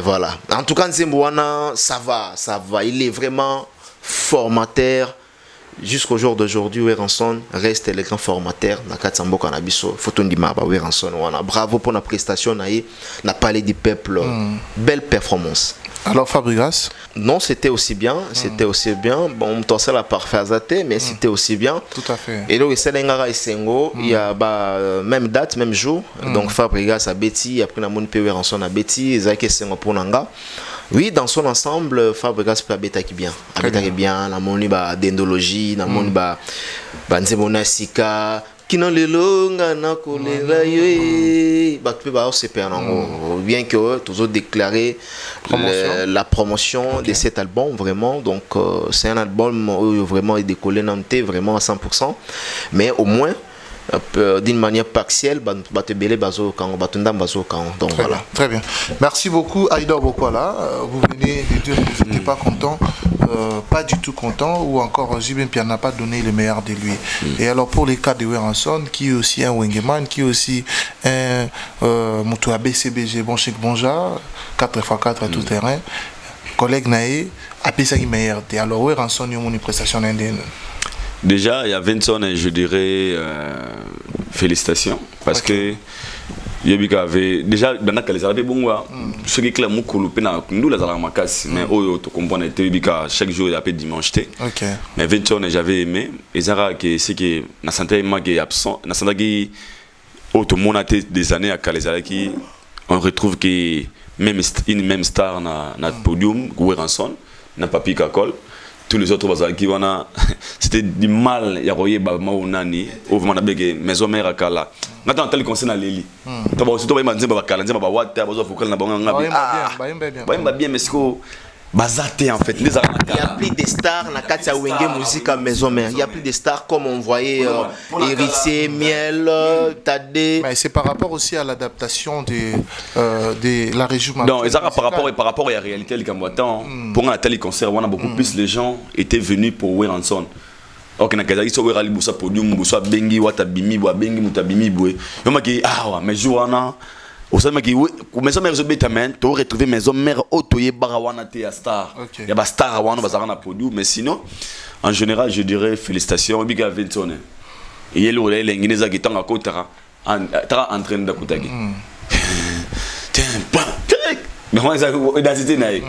Voilà. En tout cas, ça va. Il est vraiment formateur. Jusqu'au jour d'aujourd'hui, Weranson reste le grand formateur. Nakatsambo Kanabiso, Fotondima, Weranson. Bravo pour la prestation. Na parlé du peuple. Belle performance. Alors, Fabrigas? Non, c'était aussi bien. C'était aussi bien. Bon, on me la parfaite, mais c'était aussi bien. Tout à fait. Et donc, il y a même date, même jour. Donc, Fabrigas a Betty. Après, on a Weranson a Betty. Zaki Sengo pour Nanga. Oui, dans son ensemble, Fabregas peut habiter bien. Habiter bien, la moni ba dendologie, la moni ba nzemona sika, kino lelo ngana kolela yo, ba tu ba se perdre. Bien que toujours déclaré la promotion de cet album vraiment. Donc c'est un album vraiment décollé nanté vraiment à 100%, mais au moins d'une manière partielle, donc voilà. Très bien. Merci beaucoup, Aïda Bokwala. Vous venez de dire que vous n'étiez pas content, pas du tout content, ou encore JB Piano n'a pas donné le meilleur de lui. Et alors pour les cas de Weranson, qui est aussi un Wengeman, qui est aussi un Moutou ABCBG, bon chèque bonja, 4x4 à tout terrain, collègue Naé, a payé ça qui meilleur. Alors Weranson, il y a une prestation indienne. Déjà, il y a Vincent, je dirais félicitations parce que Yobika avait déjà dans la qualité de bon ce qui est clair mon colopé na nous les allons macasse mais oh tu comprends Yobika chaque jour il y a peu dimanche OK mais Vincent j'avais aimé et Zara qui c'est que na santé moi qui est absent na santé qui tout le monde a des années à Calais qui on retrouve que même une même star na podium Weranson na papi Kakol. Tous les autres qui c'était du mal il y a royé maonani au vraiment avec maison mère à Kala maintenant tel conseil na leli tu vas aussi toi imaginer ba Kala nzema ba wata ba zo fukala na banga bien mais Bazate en fait, il y a plus de stars na Katia Wenge musique à maison mère. Il y a plus de stars comme on voyait Héritier, Miel, Tadé. Mais c'est par rapport aussi à l'adaptation de la région. Non, par rapport à la réalité du Cambouatan, pour un tel concert, on a beaucoup plus les gens étaient venus pour Weranson. Ok, na kaza iso wera libusa podium busa bengi wata bimi bwa bengi mutabimi bwe. Yoma ki mais jouana au sein qui maison mère zo betamen to retrouver maison mère otoye barawana te ya star ya ba star wana bazara na produit mais sinon en général je dirais félicitations biga Vinton et yelo le lengineza kitanga kotara tara entraîne da kutagi tiens mais moi ça identité naïe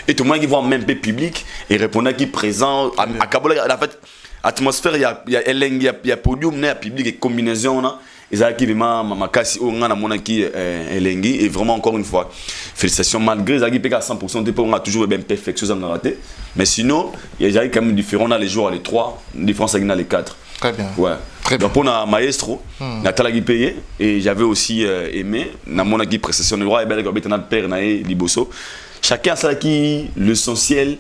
et tout le monde qui voit même public et répondant qui présent à Kabola en fait atmosphère il y a il y a podium na public et combinaison na Isaac vraiment makasi o ngana monaki elengi et vraiment encore une fois félicitations malgré Isaac peka 100% de on a toujours bien perfection sans rater mais sinon il y a quand même différent dans les jours les 3 différence avec dans les 4 très bien ouais très bien donc on a maestro Natala qui payé et j'avais aussi aimé na monaki prestation de roi et belle que notre père naé liboso chacun a ça qui l'essentiel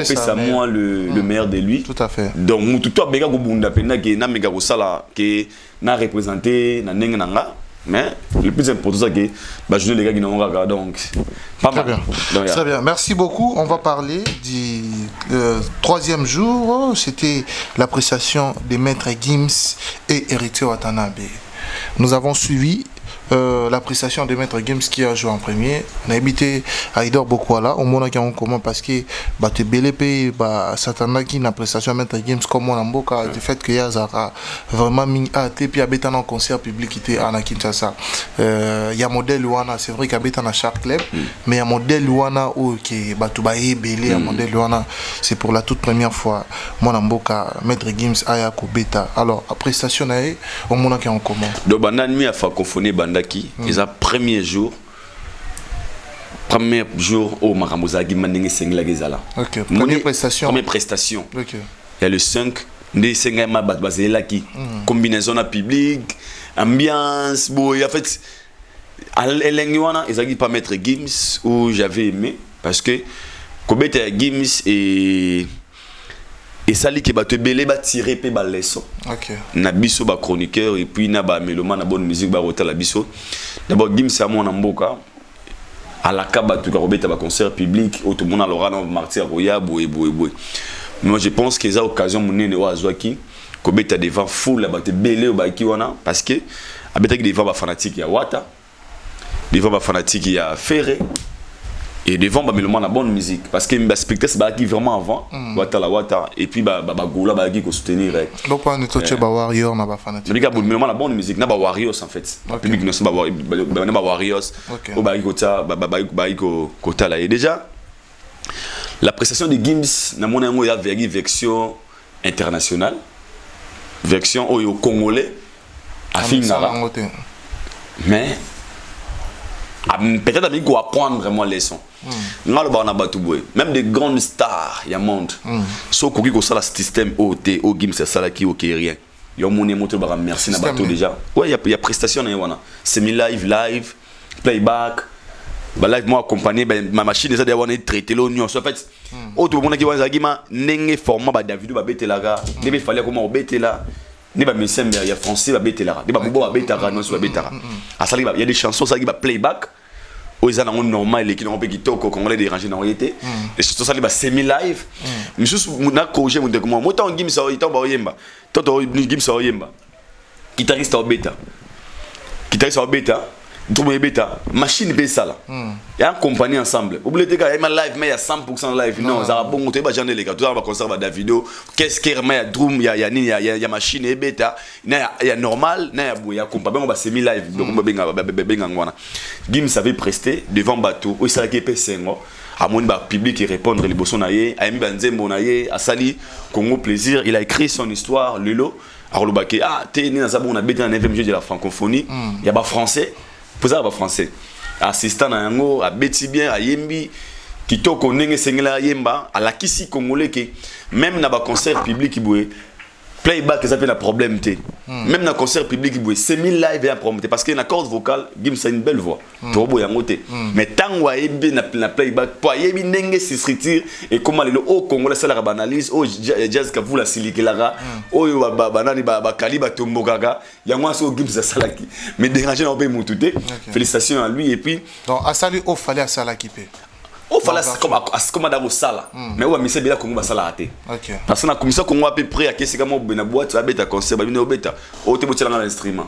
c'est ça moi le meilleur de lui tout à fait donc tout toi bega go bunda pena que na mega ko sala que na représenter na nenga nanga mais le plus important c'est que bah je les gars qui n'ont pas donc pas très mal bien très bien merci beaucoup on va parler du troisième jour c'était l'appréciation des maîtres Gims et Héritier Watanabe nous avons suivi l'appréciation de Maître Gims qui a joué en premier. On a habité à Idor Bokwala, au moment qui en commun parce que te BLP, Satana qui n'a appréciation Maître Gims comme on a beaucoup du fait que Yazara vraiment mis à et puis habité en concert public qui était à Kinshasa. Il y a modèle Luana, c'est vrai qu'il habite en Shark Club, mais il y a modèle Luana qui Batubaye Belé, un modèle Luana, c'est pour la toute première fois. Mon amboka Maître Gims Ayako Beta. Alors, appréciation au moment qui en commun. Donc, banani a francophonie bandaki, ils a premier jour au Maramozagi Mandingi Sengla Gezala. Ok, première prestation. Première prestation. Ok. Il y a le 5, des Sengama Batbazela qui combinaison à public, ambiance, bon, en fait, à l'Engwana, ils n'ont pas mettre Gims où j'avais aimé parce que Kobeta Gims et ça li qui va te belé va tirer pe ba leçon. OK. Na biso ba chroniqueur et puis na ba mélomane na bonne musique ba rota la biso. D'abord Gims c'est mon amboka à la kaba tout ka robeta ba concert public au tout monde alors na martyr roya boy. Moi je pense que ça occasion monene wa zwaki kobeta devant foule ba te belé ba ki wana parce que abeta ki devant ba fanatique ya Wata. Devant ba fanatique ya Ferré. Et devant la bonne musique parce que le spectacle c'est qui vraiment avant Wata et puis Goula qui soutenir donc on est touché par Warriors na ba fanatique mais la bonne musique na ba Warriors en fait public ne sont pas Warriors au kota là et déjà la prestation de Gims na mon yango ya version internationale version au congolais à Finara mais peut-être qu'il faut apprendre vraiment les leçons. Même des grandes stars, il y a un monde. Sauf qu'il y a un système au Gims, c'est ça qui est rien. Il y a un monde qui est merci déjà. Oui, il y a prestation. C'est live, playback. Live, moi accompagné, ma machine est traitée l'oignon. En fait, tout le monde qui a un format David Babetelaga, il fallait comment Betela. Il y a français, il y a des chansons qui sont playback. Ils sont normal, qui ont été congolais dérangés dans l'été. Les chansons sont semi-live. Mais je suis corrigé, moi, tant Gims a été Yemba. Tant Gims a Yemba. Guitariste en bêta. Bêta, machine bêta là. Et en compagnie ensemble. Oubliez que il y a live mais il y a 100% live. Non, ça va bon monter ba les gars. Tout ça va concert ba Davido. Qu'est-ce qu'il y a drum, il y a machine et bêta. Il y a normal, il y a compagnie on va semi live. Donc on benga ngwana. Gims savait prester devant bateau. Oui, ça qui est sengo. À mon public qui répondre les bossons naïe, à Emi Banzembo naïe, à Sali Congo plaisir, il a écrit son histoire Lelo. Alors le baquet t'es né dans ça on a bêté en 9e jeu de la francophonie. Il y a pas français. Pour ça, français. Assistant à Yango, à Betty bien, à Yembi, qui toque au Nenge Sengela Yemba, à la Kissi Congolais, qui même dans le concert public, qui bouille, playback, ça fait un problème. Même dans le concert public, qui bouille, semi-live est un problème. Parce qu'il y a une corde vocale, Gims a une belle voix. Mais tant que Yembi n'a playback, pour Yembi Nenge s'écrire, et comment les hauts Congolais, ça la banalise, oh jazz, vous la silikilara, oh banani, kaliba tombogaga, Yango so Gims a salaki. Mais déranger n'a pas moutouté. Félicitations à lui et puis. Donc, à Sali, il fallait à Salaki. Il fallait comme dans Sala. Mais ouais, mais c'est bien qu'on va salater. Parce que la commission qu'on va à peu près à qu'est-ce que moi ben boîte à concert ben bêta au te boîte dans l'instrument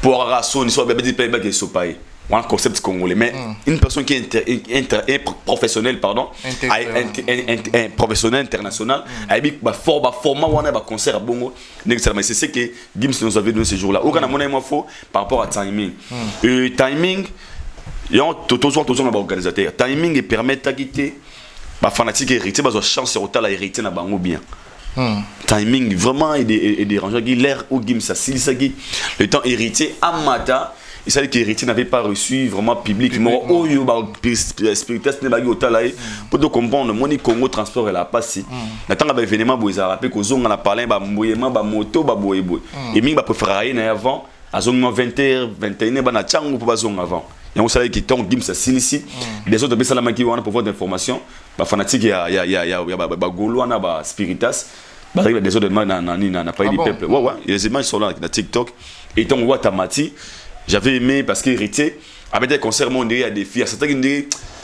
pour rassonner soit ben des playback et sopaï un concept congolais, mais une personne qui est professionnelle, pardon, un professionnel international, avec un format ou un concert à Bongo, c'est ce que Gims nous avait donné ce jour-là. Aucun amont faux par rapport à timing. Timing, il y a toujours un organisateur. Timing permet de quitter les fanatiques héritiers, parce que chance de la héritier na bango bien. Timing vraiment est dérangeant. L'air où Gims a silsagi, le temps héritier Amata. Il savait que l'héritier n'avait pas reçu vraiment publiquement. Oh, il y a spiritus pour te comprendre, le Congo transport est là passé. Maintenant, il y a événement où ils ont rappelé qu'ils ont parlé de moto, et ils préféré avant, à 20h, 21h, avant. Et on savait qu'ils ont Gims à Silisi. Les autres personnes qui ont pour voir d'informations, les fanatiques, il y a Gaulois, Spiritas. Les autres n'ont pas eu du peuple. Les images sont là sur TikTok. Et donc, Watamati. J'avais aimé parce que héritier, avec des concerts, on dirait à des filles. C'est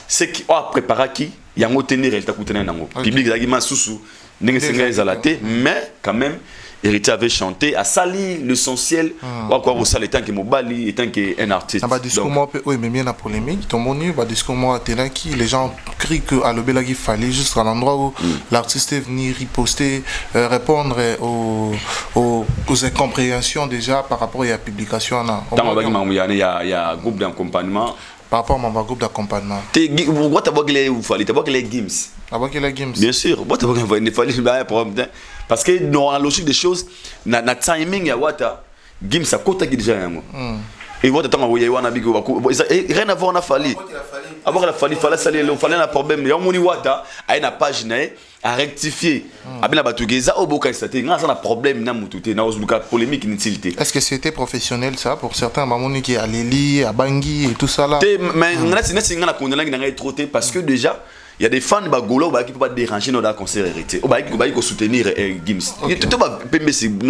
ce qui a préparé qui, il y a un autre résultat qui est dans public, il y a un sous-sous, mais quand même, héritier avait chanté à Sali l'essentiel, ou encore au Sali, étant que Mobali, étant qu'un artiste. Oui, mais bien la polémique, ton monu, discours moi, les gens crient qu'à l'obéla il fallait juste à l'endroit où l'artiste est venu riposter, répondre aux incompréhensions déjà par rapport à la publication. Il y a un groupe d'accompagnement. Par rapport à mon groupe d'accompagnement. Pourquoi tu as les Gims? Bien sûr. Pourquoi tu as problème? Parce que dans la logique des choses, dans le timing, il y a Gims a côté qui déjà et vous attendez où il y a un abigo rien à voir on a fallu avoir la fallu fallait salir il fallait un problème il y a un wata a une page à rectifier abina batugeza au boka c'était grâce à un problème na mututé na ozuka polémique inutilité. Est-ce que c'était professionnel ça pour certains mamoni qui à Lili à Bangui et tout ça là? Mais on a c'est ngana condamné ngana troté parce que déjà il y a des fans de Bagolo qui ne peuvent pas déranger dans un concert héritier. Ils peuvent soutenir Gims. Tout va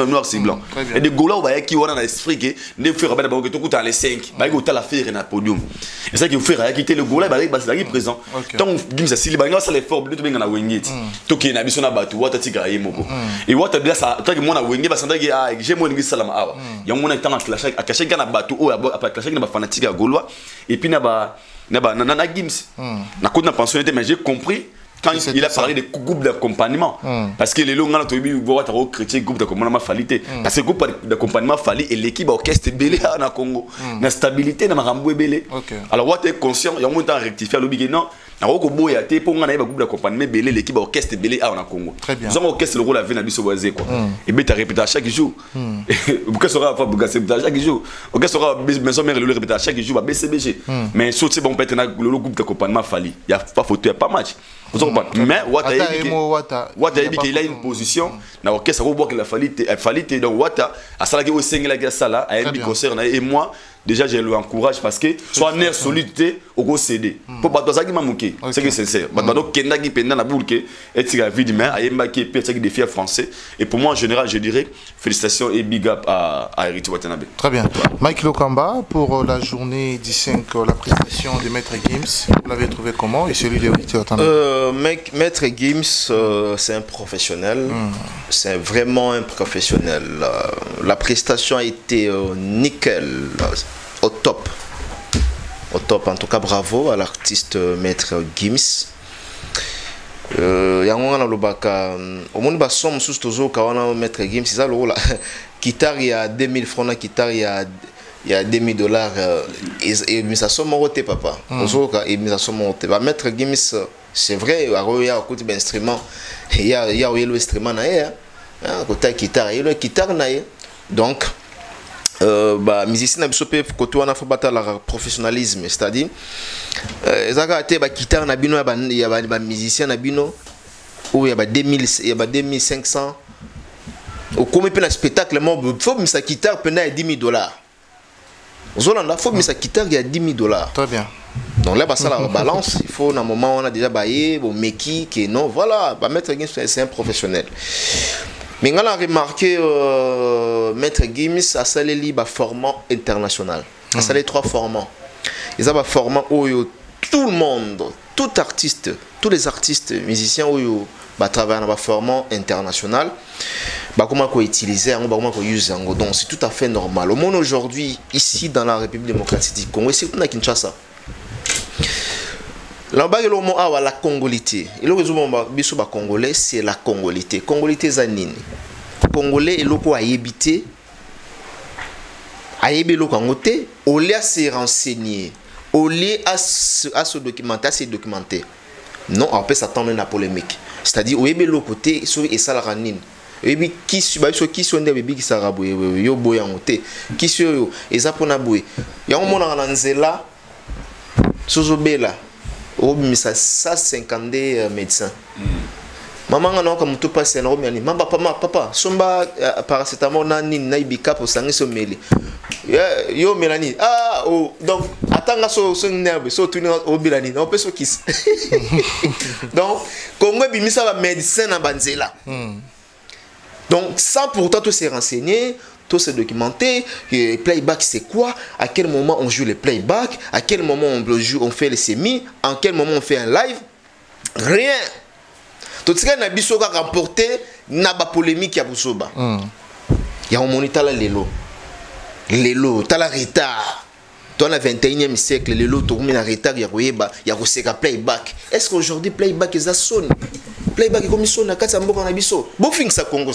noir c'est blanc. Et des Gola qui ont l'esprit que ne faire pas d'abord que tout à les 5. Ils ont la faire un podium. Et ça qui vous fait quitter le Gola il est présent. Donc Gims a si les ça les fort de bien à Wengit. Tout qui n'a besoin d'abatu wata tigaye moko. Et wata bien ça tant que moi na Wengit parce que j'ai moi ngi salama awa. Il y a mon temps à clash à cacher kana batu ou à cacher na fanatique à Gaulois et puis na Gims. Na côté na pension mais j'ai compris quand il a parlé de groupe d'accompagnement parce que les longs là tu vois tu chrétien groupe d'accompagnement fallait parce que groupe d'accompagnement fallait et l'équipe orchestre belé na Congo na stabilité na marambo belé alors what est conscient il y a un temps rectifier le big non na ko boya te pour ngana groupe d'accompagnement belé l'équipe orchestre belé na Congo ils ont orchestre le rôle à venir biso boisé quoi et ben tu répètes à chaque jour pourquoi sera fois à chaque jour orchestre sera maison mère le répète à chaque jour BCBG mais sauf c'est bon peut-être le groupe d'accompagnement fallait il y a pas photo il y a pas match. Mais Wata il a une position na orchestre ko boire la fallite donc Wata a sala ke o sengela ke sala a un concert et moi déjà je l'encourage parce que soit nerf solidité au go CD pour bato ça qui m'a manqué c'est que sincère bato kenda qui pendant la boule que et tira vide mais a yemba qui peut des filles français et pour moi en général je dirais félicitations et big up à Héritier Watanabe. Très bien. Mike Lokamba pour la journée du 5 la prestation de Maître Gims, vous l'avez trouvé comment et celui de Héritier Watanabe? Maître Gims c'est un professionnel, c'est vraiment un professionnel. La prestation a été nickel. Au top en tout cas bravo à l'artiste Maître Gims. Yango na lobaka au monde ba somme sous tozo kawana Maître Gims ça le la guitare il y a 2000 francs na guitare il y a $2000 et mais ça somme roté papa tozo et mais ça somme roté ba Maître Gims c'est vrai il y a côté d'instrument il y a l'instrument na côté guitare il y a guitare na donc musicien na biso pe côté wana faut battre la professionnalisme c'est-à-dire ezaka te ba guitare na bino ya ba musicien na bino ou ya ba 2000 ya ba 2500 au comme pe na spectacle mo faut mi sa guitare pena $10,000 Zolanda faut mi sa guitare ya $10,000. Très bien. Donc là ça la balance il faut un moment on a déjà baillé bon meki que non voilà ba Maître Gims c'est un professionnel. Mais on a remarqué Maître Gims a salé libre format international. Il a salé 3 formats. Ils ont un format où tout le monde, tout artiste, tous les artistes musiciens où travaillent dans un format international. bah comment qu'on utiliser, bah comment qu'on use, donc c'est tout à fait normal. Au monde aujourd'hui, ici dans la République démocratique du Congo, c'est tout à Kinshasa. Là-bas, la congolité. Et le réseau congolais, c'est la congolité. Congolité zanine. Congolais et loko a yébité. A yébé loko angoté. Au lieu à se renseigner, au lieu à se documenter, à se documenter. Non, on peut s'attendre à la polémique. C'est-à-dire, au yébé loko côté, et ça la ranine. Et puis, qui sont des bébés qui s'arabouent, yo boy angoté. Qui sont, et ça pour naboué. Il y a un moment en Anzela, Sozobela. Ça 150 médecins. Maman a comme tout passé un homme maman papa somba paracétamol nani naibika pour sangi someli. Yo Mélanie donc attends so nerve so tuni au bilani on peut so kiss. Donc Congo bimisa ba médecin na banzela. Donc sans pourtant tout se renseigner, tout se documenter, playback c'est quoi, à quel moment on joue le playback, à quel moment on fait le semi, en quel moment on fait un live, rien. Tout ce qu'on a biso ka remporté na ba polémique ya busoba. Ya on monita la lelo ta la retard. Dans le 21e siècle, lelo to na retard ya koyeba ya ko seka playback. Est-ce qu'aujourd'hui playback est sonne? Playback comme sonne na kati mboka na biso. Bo fing sa Congo.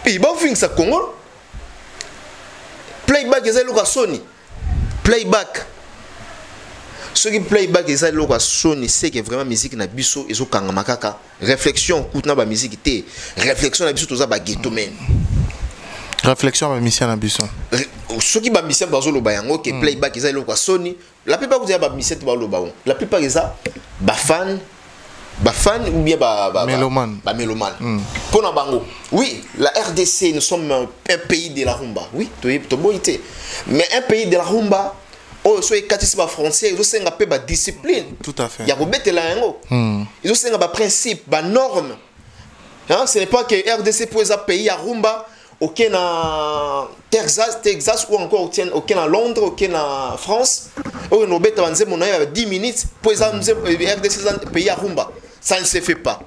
Et bon fin ça Congo. Playback est là Sony. Playback. Ce qui playback est là Sony, c'est que vraiment musique na biso ezo kanga makaka. Réflexion coûte na ba musique té. Réflexion na biso to za ba ghetto men. Réflexion ba mission na biso. Ce qui ba mission bazo lo bayango que playback est là Sony. La plupart vous ba mission to ba lo baon. La plupart est ça ba fan ou bien mélomane. Pour bango. Oui, la RDC, nous sommes un pays de la rumba. Oui, mais un pays de la rumba, oh, soit les français, ils ont une discipline. Tout à fait. Il y a ils ont un principe, une norme. Ce n'est pas que RDC pour un pays à rumba, aucun à Texas ou encore aucun à Londres, aucun à France. On a 10 minutes pour RDC un pays à rumba. Ça ne se fait pas.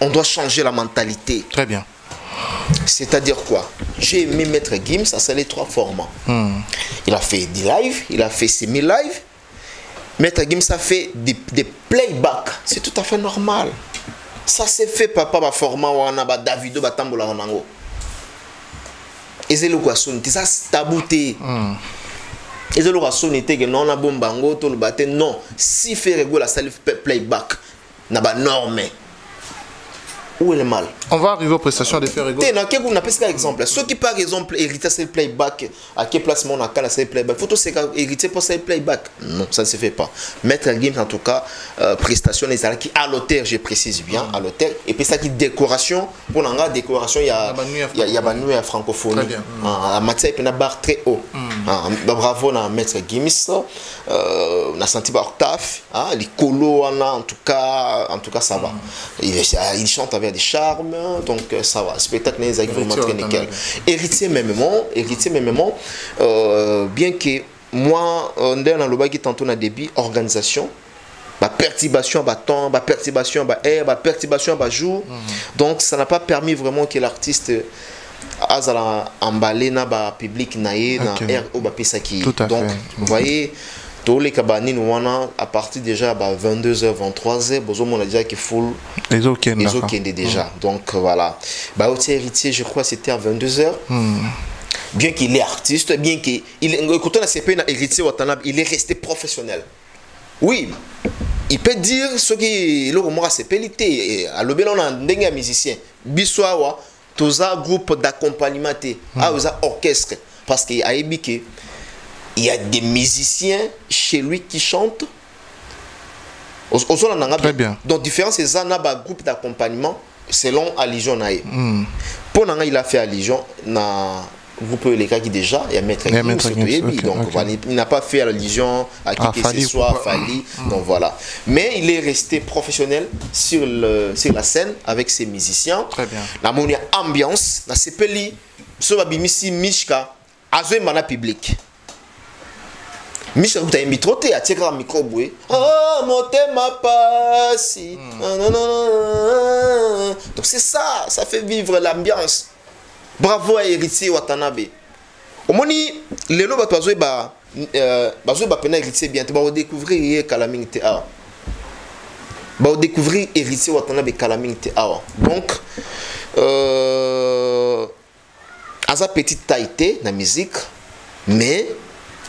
On doit changer la mentalité. Très bien. C'est-à-dire quoi? J'ai aimé Maître Gims, ça c'est les 3 formats. Il a fait des lives, il a fait semi-live. Maître Gims a fait des playbacks. C'est tout à fait normal. Ça s'est fait papa ba format wana ba Davido ba tambola wanango. Et c'est le quoi sonité ça tabouté. Et c'est le quoi sonité que non na bombango to le baté non. Si fait réguler la salle playback na ba norme. Où est le mal? On va arriver aux prestations de faire rigoler. On appelle ça exemple. Ceux qui par exemple héritent ce playback, à quel placement on a qu'à ce playback? Faut c'est hériter pour ce playback. Non, ça ne se fait pas. Maître Gims en tout cas, prestation les qui à l'auteur, je précise bien, à l'auteur. Et puis ça qui décoration, pour l'anga décoration, il y a nuit à francophonie. En matière il y a une barre très haut. Bravo à Maître Gims. On a senti par octave, les colos en tout cas ça va. Il chante avec des charmes, donc ça va. Spectacle n'est vraiment très nickel. Héritier mêmement, bien que moi, on est dans le bas qui tantôt na débit, organisation, perturbation à temps, perturbation à air, perturbation à jour. Donc ça n'a pas permis vraiment que l'artiste a emballé na ba public naé na air au ba pesaki. Donc vous voyez. Tous les cabanines à partir déjà à 22h, 23h, on a déjà qui full les autres déjà. Donc voilà. Héritier, je crois c'était à 22h. Bien qu'il est artiste, bien qu'il quand on a CP héritier Watanabe, il est resté professionnel. Oui, il peut dire ce qui le moment c'est pelité à l'obél on a un musicien. Bissoawa, tous un groupe d'accompagnement, orchestre parce qu'il a ébiqué. Il y a des musiciens chez lui qui chantent. Très bien. Donc, différence, c'est un groupe d'accompagnement selon Alijon. Pour nous, il a fait Alijon, un groupe les gars qui déjà, il y a Maître Gims. Donc, voilà, il n'a pas fait Alijon à qui que ce soit, Fali. Donc, voilà. Mais il est resté professionnel sur la scène avec ses musiciens. Très bien. La monnaie ambiance, la CPLI, sur Bimisi Mishka, Azoué Mana public. Michel, tu as mis trop de à tirer un micro boué. Oh, mon thème a passé. Donc c'est ça, ça fait vivre l'ambiance. Bravo à Héritier Watanabe. Au moins, les lots bazo pena Héritier bien, tu vas découvrir Kalaming Théa. Va découvrir Héritier Watanabe Kalaming Théa. Donc, à sa petite taille la musique, mais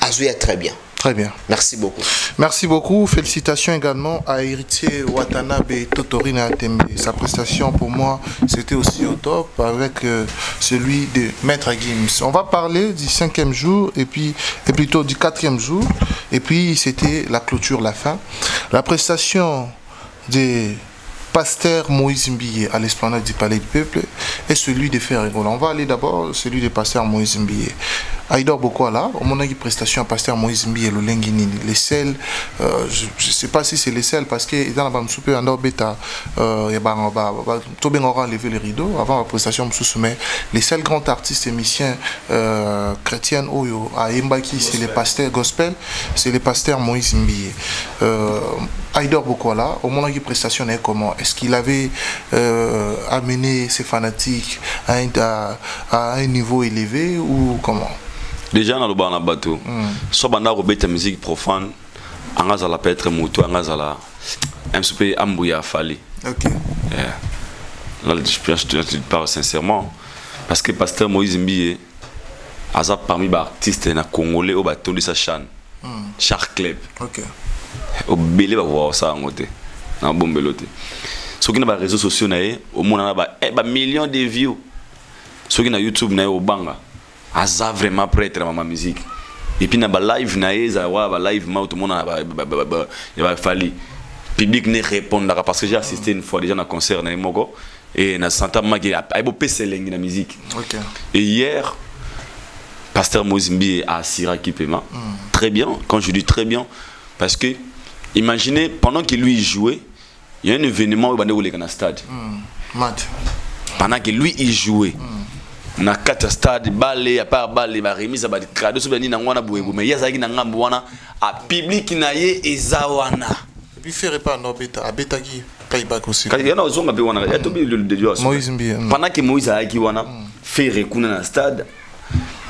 à jouer très bien. Très bien. Merci beaucoup. Merci beaucoup. Félicitations également à Héritier Watanabe Totorina Atembe. Sa prestation pour moi, c'était aussi au top avec celui de Maître Gims. On va parler du 5e jour et plutôt du 4e jour. Et puis c'était la clôture, la fin. La prestation de Pasteur Moïse Mbiye à l'esplanade du Palais du Peuple et celui de Ferregola. On va aller d'abord celui de Pasteur Moïse Mbiye. Aïdor Bokwala, au moment de prestation à Pasteur Moïse Mbiye, le Lenguinini, les sels, je ne sais pas si c'est les sels parce que dans la bande soupe, en bêta, Tobin aura levé le rideau avant la prestation, mais les sels grands artistes et musiciens chrétiens, à Mbaki, c'est les pasteurs gospel, c'est les pasteurs Moïse Mbiye. Aïdor Bokwala, au moment de prestation, comment? Est-ce qu'il avait amené ses fanatiques à un niveau élevé ou comment? Déjà dans le bar na bateau, soit banda robeta musique profane, angazala peut être moto, angazala un peu ambouya fali. Ok. Là je te parle sincèrement parce que Pasteur Moïse Mbiye aza parmi les artistes na congolais au bateau de sa chaîne. Char Club. Ok. Au belé va voir ça en côté. Na bombeloté. Ce qui na ba réseaux sociaux na au monde na ba millions de views. Ce qui na YouTube na au banga. Aza vraiment prêtre à ma musique. Et puis na ba live na eza wa ba live ma tout le monde il va falloir public ne répondre parce que j'ai assisté une fois déjà dans concert na Moko et na Santa Magi a beau PC lengi na musique. OK. Et hier Pasteur Moïse Mbiye a Siraki Pema. Très bien, quand je dis très bien parce que imaginez pendant que lui jouait, il y a un événement où il est dans le stade. Pendant que lui il jouait. Na kata stade balé à part balé ba remise ba cadeau so bani na ngwana boyebo mais yazaki na ngambo wana a public na ye ezawana et puis faire pas no beta abetaki payback aussi quand il y a no zonga be wana ya to bi le de Dios Moïse Mbiye pendant que Moïse a ki wana faire kuna na stade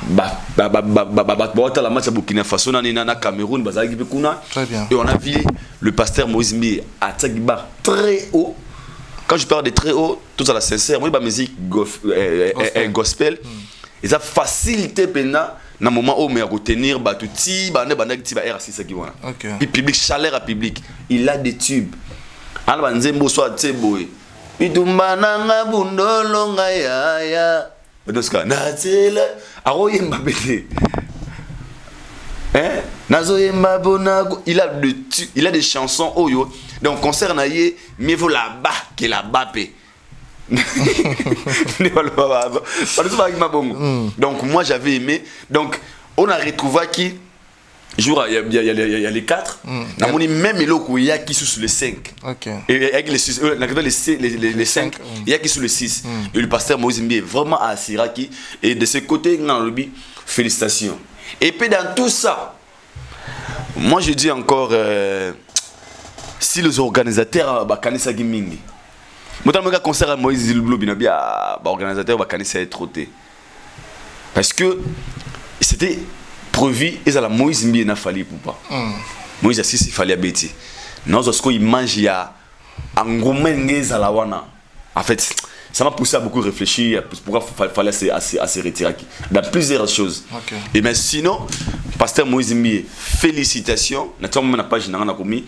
ba la match à Burkina Faso na Cameroun bazaki be kuna et on a vu le pasteur Moïse Mbiye à Tsagiba très haut. Quand je parle de très haut, tout ça la sincère, moi la musique gospel, ils ont facilité pena dans le moment où on retenir batuti, ti ba RC ça qui voilà. Puis public chaleur à public, il a des tubes. Alors nzembo soit tseboy. Bitumba nanga bundolo ngaya ya. Doska na tela, aroyemba bete. Hein? Nazoyemba bonago, il a des chansons oyo. Donc concert na yé, mieux vaut là-bas que là-bas. Donc moi j'avais aimé. Donc on a retrouvé qui jour il y a les 4. Même il y a qui sous les 5. Et avec les 5, il y a qui sous les 6. Et le pasteur Moïse Mbiye vraiment à Siraki. Et de ce côté, félicitations. Et puis dans tout ça, moi je dis encore. Si les organisateurs bakanisa gimingi motam ka concert à Moïse Lobina bien organisateur bakanisa être trotté parce que c'était prévu et ça la Moïse Mbiye na fali pour pas Moïse assis il fallait abeti non parce qu'il mange ya angomengeza la wana en fait ça m'a poussé à beaucoup réfléchir pourquoi fallait se retirer dans plusieurs choses. Et mais sinon pasteur Moïse Mbiye félicitations naturellement na page na komi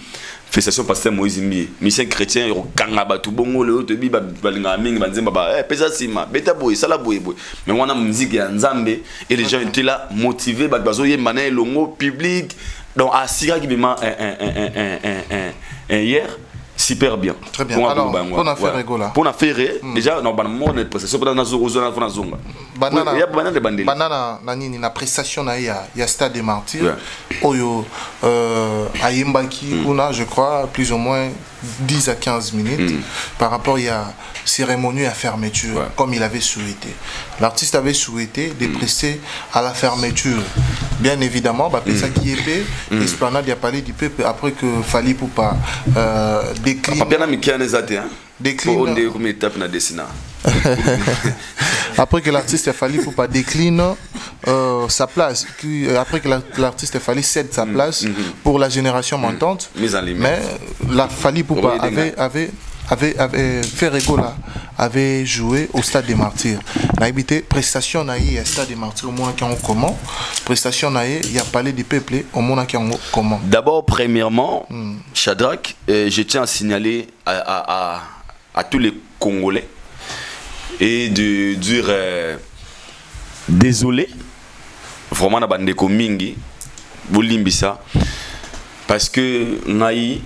félicitations pasteur Moïse Mbiye mission chrétien yo kanga batu bongo le to bi balinga mingi banzemba ba pesa sima beta boy sala boy mais on a musique ya nzambe et les gens étaient là motivés bazo yemana longo public donc asira qui bima hier super bien. Très bien. Alors, pour la faire rigola. Pour la faire, déjà, non, on est prestation pour la zone. Banana, la prestation, il y a Stade des Martyrs. Oyo, à Yimbaki, on a, je crois, plus ou moins 10 à 15 minutes. Par rapport, il y a cérémonie à fermeture, comme il avait souhaité. L'artiste avait souhaité de prester à la fermeture. Bien évidemment, ça qui est fait, l'esplanade a parlé du peuple après que Fali Poupa décline. décline. Comme étape na dessina. Après que l'artiste a fallu pour pas décline sa place, après que l'artiste a fallu cède sa place pour la génération montante, mais la fallu pour pas avait Ferregola avait joué au Stade des Martyrs. Na habité prestation na au Stade des Martyrs au monde qui en comment, prestation na il y a Palais du Peuple au monde qui en comment. D'abord, premièrement, Shadrach, je tiens à signaler à tous les Congolais et de dire désolé vraiment na bandeko mingi bolimbisa parce que ngai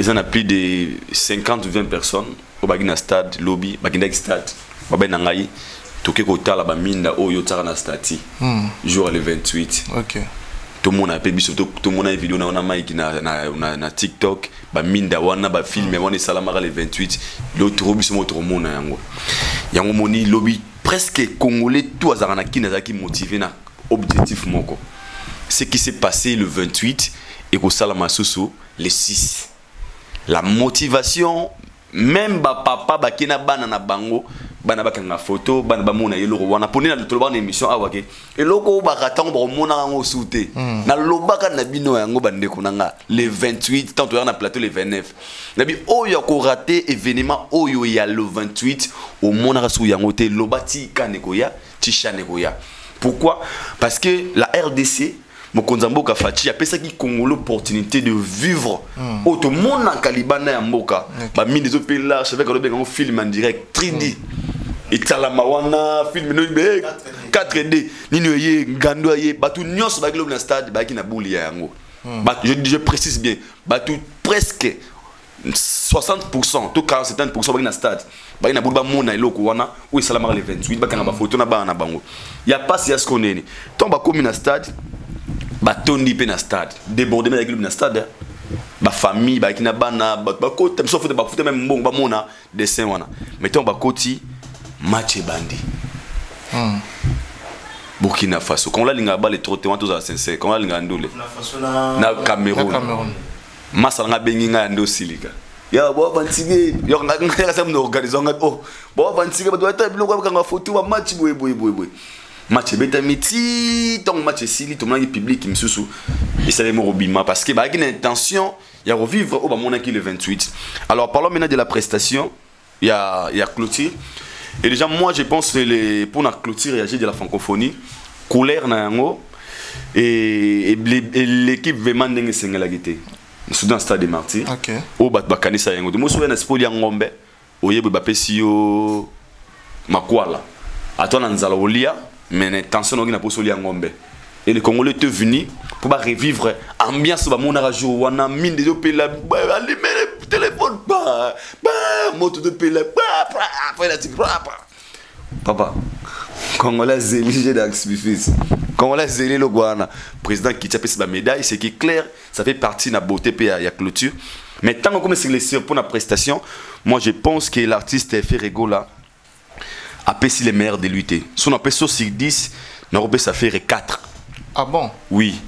ils en a plus de 50 ou 20 personnes au bagina stade lobby bagina stade babena ngai toke kotala ba minda oyo tsara na stati jour le 28. OK. Tout le monde a biso tout le monde a une vidéo na maiki na TikTok ba minda wana ba film wana salamara le 28 l'autre biso moto mona yango moni lobby presque congolais tout azarana kinazaki motivé na objectif moko. Ce qui s'est passé le 28 et ko salama soso le 6. La motivation même ba papa ba kina bana na bango bana bakanga photo bana ba mona yelo wana poni na toloba na émission awake eloko ba ratango ba mona ngo souté na lobaka na bino yango bandeko nanga le 28 tant on a plateau le 29 nabi oyo ko raté événement oyo ya le 28 au mona rasu yango te lobati kaneko ya tishaneko ya. Pourquoi? Parce que la RDC Mokonzamboka Fachi a pesa qui Congo l'opportunité de vivre auto monde en Kalibana ya mboka ba mine des opé là je vais regarder un film en direct 3D et talamawana film 4D nino ye ngando ye batu nyos ba globe na stade ba ki na bouli ya yango je précise bien batu presque 60% tout 40-70% ba na stade ba na bouli ba mona eloko wana ou salamara le 28 ba kana ba photo na ba na bango ya pas ya skoneni ton ba komi na stade batondi pe na stade débordé avec le stade ba famille ba kina bana ba côté sauf de ba foot même mbongo ba mona dessin wana mettons ba koti match bandi Burkina Faso quand la linga ba les trotter tous à sincère quand la linga ndole na Cameroun masala bengi nga ndo silika ya bo bantige yo nga sa mno organiser nga oh bo bantige ba doit être biloko ba photo ba match boy match beta miti ton match sili tout le monde public qui me sous et ça les robima parce que bah une intention il y a revivre au mon qui le 28. Alors parlons maintenant de la prestation il y a clôture et déjà moi je pense que pour la clôture il y a de la francophonie couleur na yango et l'équipe vraiment ndenge sengela gité dans stade des Martyrs OK au bat bakanisa yango de mo souvenir sport ya ngombe oyebe ba pesio makwala atona nzala olia mais l'intention n'a pas solé en Ngombe et les Congolais étaient venus pour revivre ambiance ba mona jour wana mine des opé la allumer le téléphone moto de pela après la papa Congolais zéligé d'Axbifis Congolais zélé le Guana président qui t'a payé sa médaille c'est qui clair ça fait partie de la beauté puis il y a clôture mais tant qu'on commence les pour la prestation moi je pense que l'artiste Ferregola a payé les meilleurs de lutter. Si on a payé sur 10, on a payé ça faire 4. Ah bon? Oui,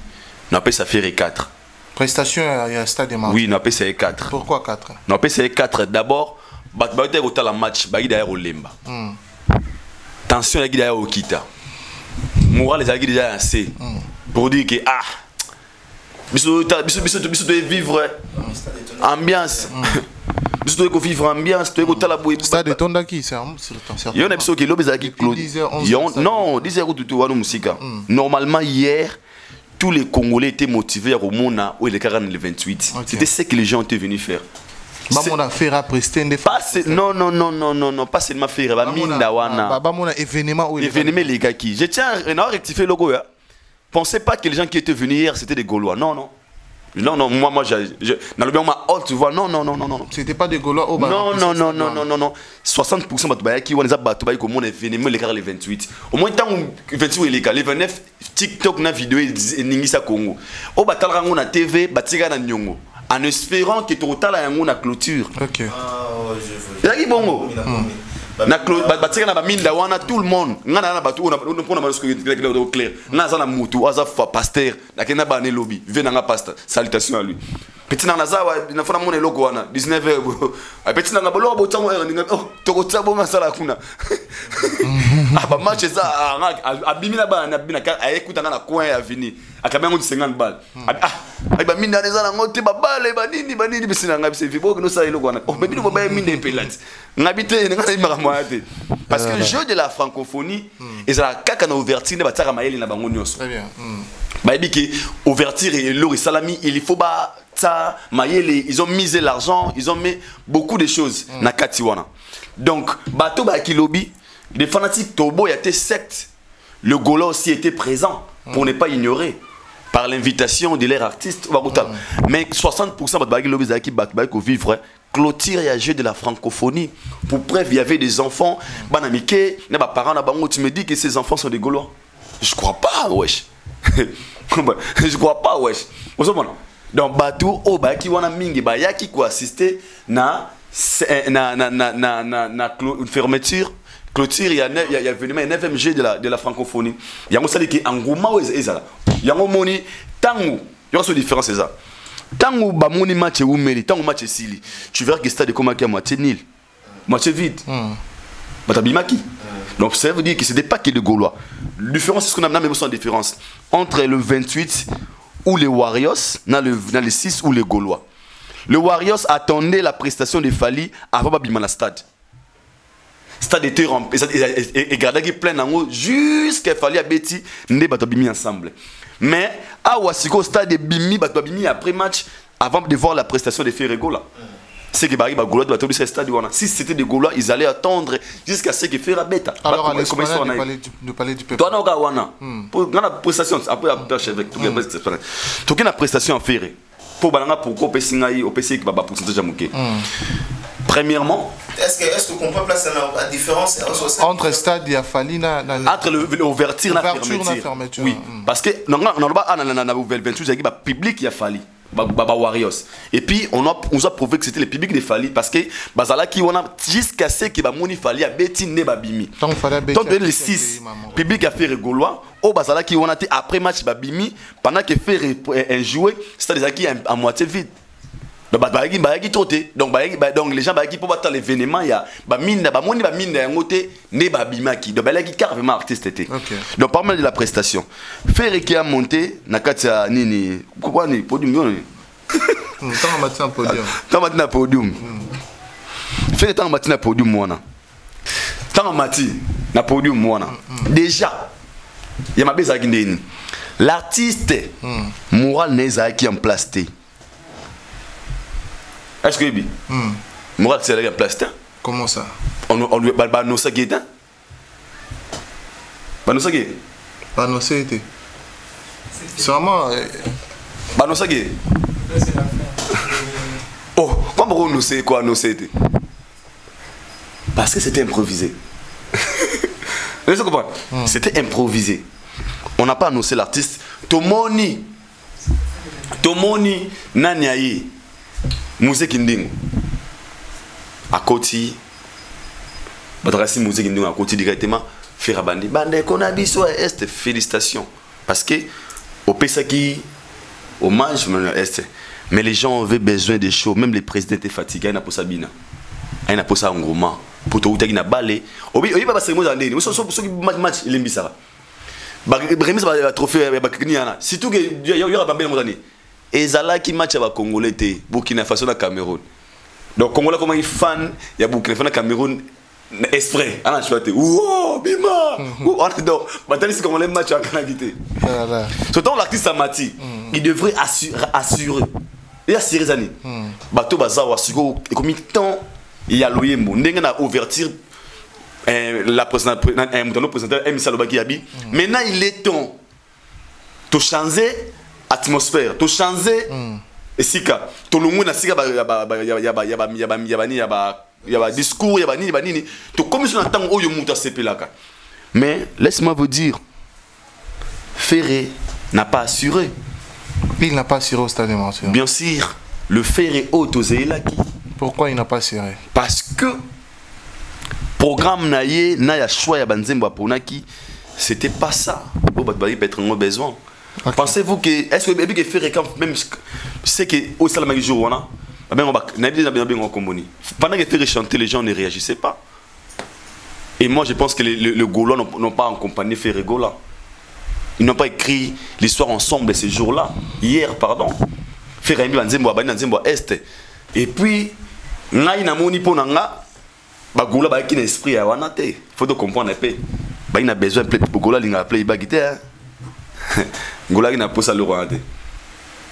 on a payé ça faire 4. Prestation à Stade des Martyrs. Oui, on a payé ça 4. Pourquoi 4? On a payé ça 4. D'abord, on a été au match, on a été au Lemba. Tension, on a été au Kita. Moral, on a été déjà assez. Pour dire que, ah, bisous de vivre ambiance. Tu dois vivre ambiance, tu dois la boue. Stade de Tondaki, c'est il y a une épisode qui est l'obésaki Claude. Non, 10h tout le musique. Normalement hier, tous les Congolais étaient motivés au Mona où il est 40 le 28. C'était ce que les gens étaient venus faire. Bamona faire prester des non, pas seulement faire minda wana. Bamona événement où événement les gars qui. Je tiens à rectifier le logo. Pensez pas que les gens qui étaient venus hier c'était des Gaulois. Non. Non, moi, dans le bien, tu vois, non. C'était pas des Gaulois au Non. 60% qui ont les abattus, comme on est venu, les gars, les 28. Au moins, tant que 28 les gars, les 29, TikTok, na vidéo, et Ningisa Congo. Au batal, on a TV, batiga na nyongo. En espérant que tu as la clôture. Ok. C'est qui bongo? na batika na baminda wana tout le monde ngana na batu on a manusco clair na za na mutu aza pasteur na kena ba ne lobby vient na pasteur salutation à lui petit na zawa na fona mon eloko wana 19h petit na bolo bo tsango ninga oh toko tsabo masala kuna aba match za abimina ba na bina ka ayekuta na coin ya vini akabengo 50 balles ah ba minda za na ngote ba bale ba nini bisina ngabi se vibo no sa eloko wana oh bebi no ba minda pelati ngabite ngana imara moate parce que le jeu de la francophonie ezala kaka na ouverture ne bataka mayeli na bango nyonso très bien ba ebiki ouverture et lori salami il faut ba ça mayeli ils ont misé l'argent ils ont mis beaucoup de choses na katiwana donc bato ba kilobi des fanatiques tobo y a été secte le Golo aussi était présent pour ne pas ignorer par l'invitation de leurs artistes mais 60% de kilobi zaki batko vivre clôture et jeu de la francophonie pour preuve il y avait des enfants banamike na ba parents na bango tu me dis que ces enfants sont des Gaulois je crois pas wesh je crois pas wesh donc bateau au baki wana mingi ba yaki ko assister na une fermeture clôture il y a événement 9e jeu de la francophonie yango sali ki anguma ezala yango moni tangu yo so différence c'est ça tangu ba moni match umeli tangu match sili tu verras que stade comme à moitié nul moitié vide batabimaki donc ça veut dire que c'était pas que de Gaulois la différence c'est ce qu'on a même sans différence entre le 28 ou les Warriors dans le 6 ou les Gaulois. Le Warriors attendait la prestation de Fali avant Babima la stade. Stade était rempli et gardait plein en haut jusqu'à Fali à Betty ne batabimi ensemble. Mais à Wasiko stade bimi batabimi après match avant de voir la prestation de Ferregola. C'est que Bari Gaulois doit tomber ce stade wana. Si c'était des Gaulois, ils allaient attendre jusqu'à ce que Ferra bêta. Alors à l'esplanade du palais du peuple. Toi na wana. Pour la prestation après avec tout la prestation en Ferré. Pour balanga pourquoi pesingai au PC qui va pourcentage à Mouké. Premièrement, est-ce que qu'on peut placer la différence entre stade et Falina entre l'ouverture et la fermeture. Oui, parce que on a ouvert le 28 il y a public qui a fallu. Baba Warriors. Et puis on a prouvé que c'était le public de Fali parce que bazala qui on a jusqu'à ce que ba moni Fali a beti ne babimi. Donc le 6 public a fait Gaulois au bazala qui on a été après match babimi pendant que fait un jouer c'était des acquis à moitié vide. Donc donc les gens qui pour battre l'événement il y a ba mine ba moni ba mine ngote ne babimaki. Donc balaki carrément artiste était. Donc pas mal de la prestation. Faire qui a monté na katia nini quoi ni podium. Tant matin podium. Tant matin podium. Faire tant matin podium mona. Tant matin na podium mona. Déjà il y a ma beza qui l'artiste moral n'est qui en plasté. Est-ce que oui? Moral c'est là en plastin. Comment ça? On lui balba no sageta. Ba no sagé. Ba no sagé. C'est vraiment ba no sagé. Oh, comment on nous sait quoi no sagé? Parce que c'était improvisé. Vous comprenez? C'était improvisé. On n'a pas annoncé l'artiste. Tomoni Naniaye. Musique Inding à côté badrasi musique Inding à côté directement faire bandi bande qu'on a biso est félicitations parce que au Pesaki hommage est mais les gens avaient besoin de shows même les présidents étaient fatigués il n'a pas ça bina il n'a pas ça en gros pour tout qui n'a balé oui pas c'est moi d'aller nous sommes qui match il aime ça remise ba trophée ba kiniana surtout que il y aura pas bien montagne et Zala qui match avec Congolais Burkina Faso na Cameroun. Donc Congolais comme un fan, il y a Burkina Faso na Cameroun exprès. Ah je vois wow bima. On adore. Batali c'est comme les matchs en Canada. Voilà. Surtout l'artiste Amati, il devrait assurer. Et assurer ça ni. Bato bazawa siko et combien de temps il y a loyembo. Ndenga na ouverture la présentation Emisa Lobaki Abi. Maintenant il est temps de changer atmosphère, to changer et sika, to longu na sika yaba discours yaba nini, to comme si on entend oyo muta sepelaka. Mais laisse-moi vous dire, Ferré n'a pas assuré. Il n'a pas assuré au stade de Marseille. Bien sûr, le Ferré auto Zéelaki. Pourquoi il n'a pas assuré? Parce que programme na ye na ya choix ya banzembo aponaki c'était pas ça pour battre peut-être un besoin. Okay. Pensez-vous que est-ce que faire quand même c'est que au salama du jour on a ben on va bien comboni pendant que faire chanter les gens ne réagissaient pas. Et moi je pense que le Gaulois n'ont pas accompagné Ferregola. Ils n'ont pas écrit l'histoire ensemble ce jour-là. Hier, pardon. Ferregola banzembo banzembo est. Et puis ngai na moni ponanga ba Gaulois ba qui l'esprit à wana te. Faut de comprendre un peu. Ba il a besoin de Gaulois linga appeler bagité. Gaulois n'a pas ça le roi.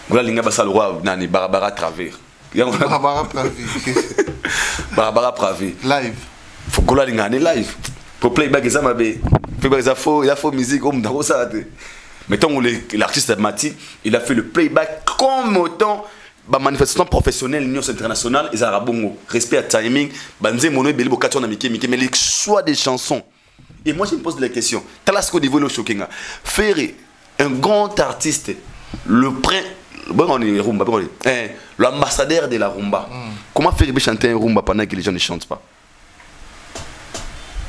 Gaulois linga ba ça le roi nani Barbara Travers. Barbara Pravé. Barbara Pravé. Live. Faut Gaulois linga ane live. Pour playback ça m'a bé. Il a fait musique comme dans ça. Mettons l'artiste Mati, il a fait le playback comme autant manifestation professionnelle l'Union internationale et Arabongo. Respect à timing, banze mono beli bokatio na mike mais les choix des chansons. Et moi je me pose la question, talasco niveau le choquinga. Faire un grand artiste l'ambassadeur de la rumba. Comment faire chanter un rumba pendant que les gens ne chantent pas?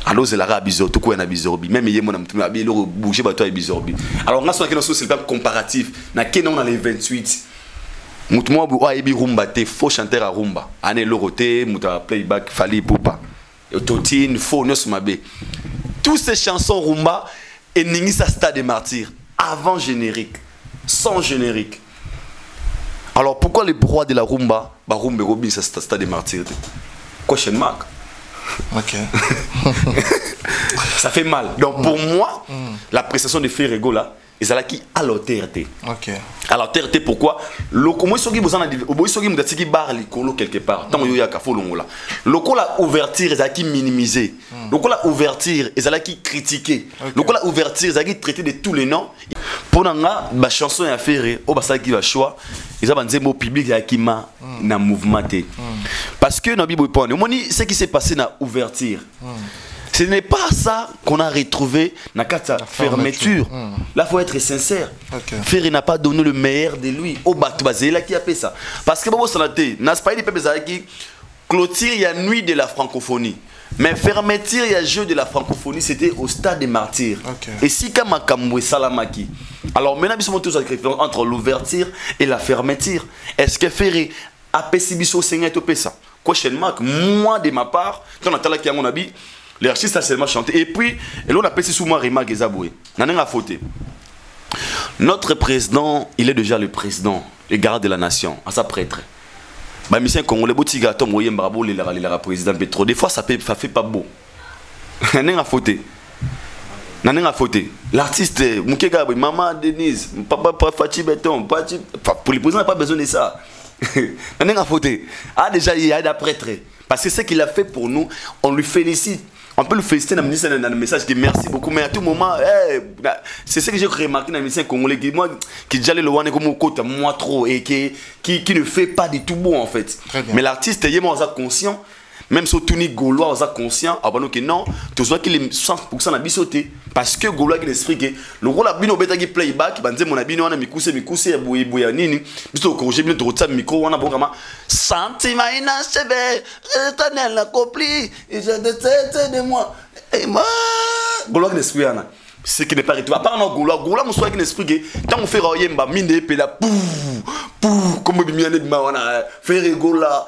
Alors c'est l'arabe bizarre, tout quoi na bizorbi. Même hier mon ami abi le bouger bateau est bizorbi. Alors on a c'est le même comparatif. Na kenon dans les 28. Moutmo bu aibi rumba te faux chanteur à rumba. Ane loroté, muta playback fali poupa. Totine faux nos mabé. Tous ces chansons rumba et ningi sa stade des martyrs avant générique, sans générique. Alors pourquoi les rois de la rumba, ba rumba robi sa stade des martyrs? Question mark. Ok. Ça fait mal. Donc pour moi, la prestation de Ferregola, ils sont là qui à l'autorité. Ok. À l'autorité pourquoi? Le comment ils sont qui besoin de bar licolo quelque part. Tant il y a café longola. Le la ouverture ils ont qui minimiser. Le la ouverture ils ont qui critiquer. Le la ouverture ils ont qui traiter de tous les noms. Pour nanga ba chanson ya Ferre, au basa qui va choix, ils ont un mot public ya qui ma na mouvement té. Parce que dans Bible point, ce qui s'est passé dans ouverture. Ce n'est pas ça qu'on a retrouvé dans la fermeture. Là, il faut être sincère. Okay. Ferre n'a pas donné le meilleur de lui. Au Batouazé, là qui a fait ça. Parce que, n'a pas dit que clôture, il y a nuit de la francophonie. Mais fermeture, il y a jeu de la francophonie, c'était au stade des martyrs. Okay. Et si Kamakamwe Salamaki. Alors maintenant, nous sommes tous à différence entre l'ouverture et la fermeture. Est-ce que Ferre a pessimisé au Seigneur et ça? Question mark, moi de ma part, quand on a talaki à mon habit, les artistes ont seulement chanté. Et puis, on a passé sous moi Rima Gezaboué. N'en a faute. Notre président, il est déjà le président, le garde de la nation, à sa prêtre. Bah, monsieur Congolais, Botiga, Tom Moyen Brabo, il est président Petro. Des fois, ça fait pas beau. N'en a faute. N'en a faute. L'artiste, Moukega, maman Denise, papa Fachi Beton, pour les présidents, il n'a pas besoin de ça. N'en a faute. Ah, déjà, il y a des prêtres. Parce que ce qu'il a fait pour nous, on lui félicite. On peut le féliciter dans le message qui merci beaucoup, mais à tout moment, c'est ce que j'ai remarqué dans le message congolais, qui déjà le one comme côté moi trop et qui ne fait pas du tout bon en fait. Mais l'artiste, il est conscient, même si tout est gaulois, on est conscient, que non, tu vois qu'il est 100% abissoté. Parce que Gaulois qui explique le rôle à bino beta qui playback, banze mon abino wana mikuse ya boya nini, biso corriger bien to micro wana bongama sentiment inachevé, éternel accompli, et je déteste de moi. Et moi Gaulois qui explique ana. Ce qui n'est pas retour. À part non Gaulois mon soir qui explique tant on fait royemba minde pe la pou comme bimiane de wana faire Gaulois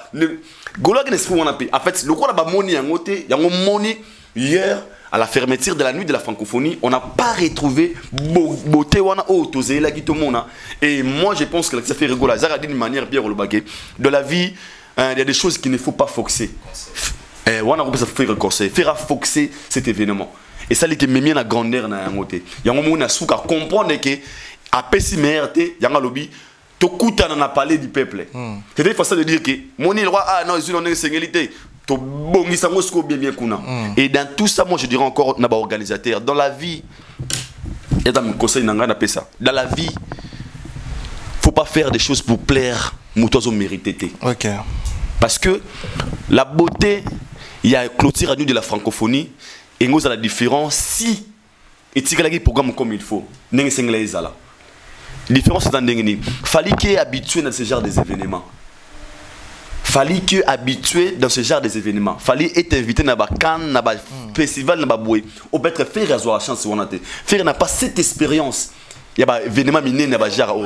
Gaulois qui explique wana pe. En fait le rôle ba moni yangote, yango moni hier à la fermeture de la nuit de la francophonie, on n'a pas retrouvé beauté et moi je pense que ça fait rigoler. Ça a d'une manière bien de la vie, il y a des choses qu'il ne faut pas foxer. On a faire foxer cet événement. Et ça qui me met la grandeur dans la moté. Il y a un moment où on a comprendre que à Pessimerte, il y a un lobby. Tokuta n'a pas parlé du peuple. C'est facile de dire que mon roi ah non, ils ont une sécurité. Et dans tout ça, moi je dirais encore aux organisateurs, dans la vie, et dans mon conseil, dans la vie, il ne faut pas faire des choses pour plaire, moutons mérité. Okay. Parce que la beauté, il y a clôture à nous de la francophonie, et nous avons la différence si, et si il programme comme il faut, la différence c'est dans il fallait qu'il est habitué dans ce genre d'événements. Fallait que habitué dans ce genre des événements. Fallait être invité dans un Cannes, dans un festival, dans un bouée. Ou peut-être faire la chance on a été. Faire n'a pas cette expérience. Il y a un événement miné dans un genre.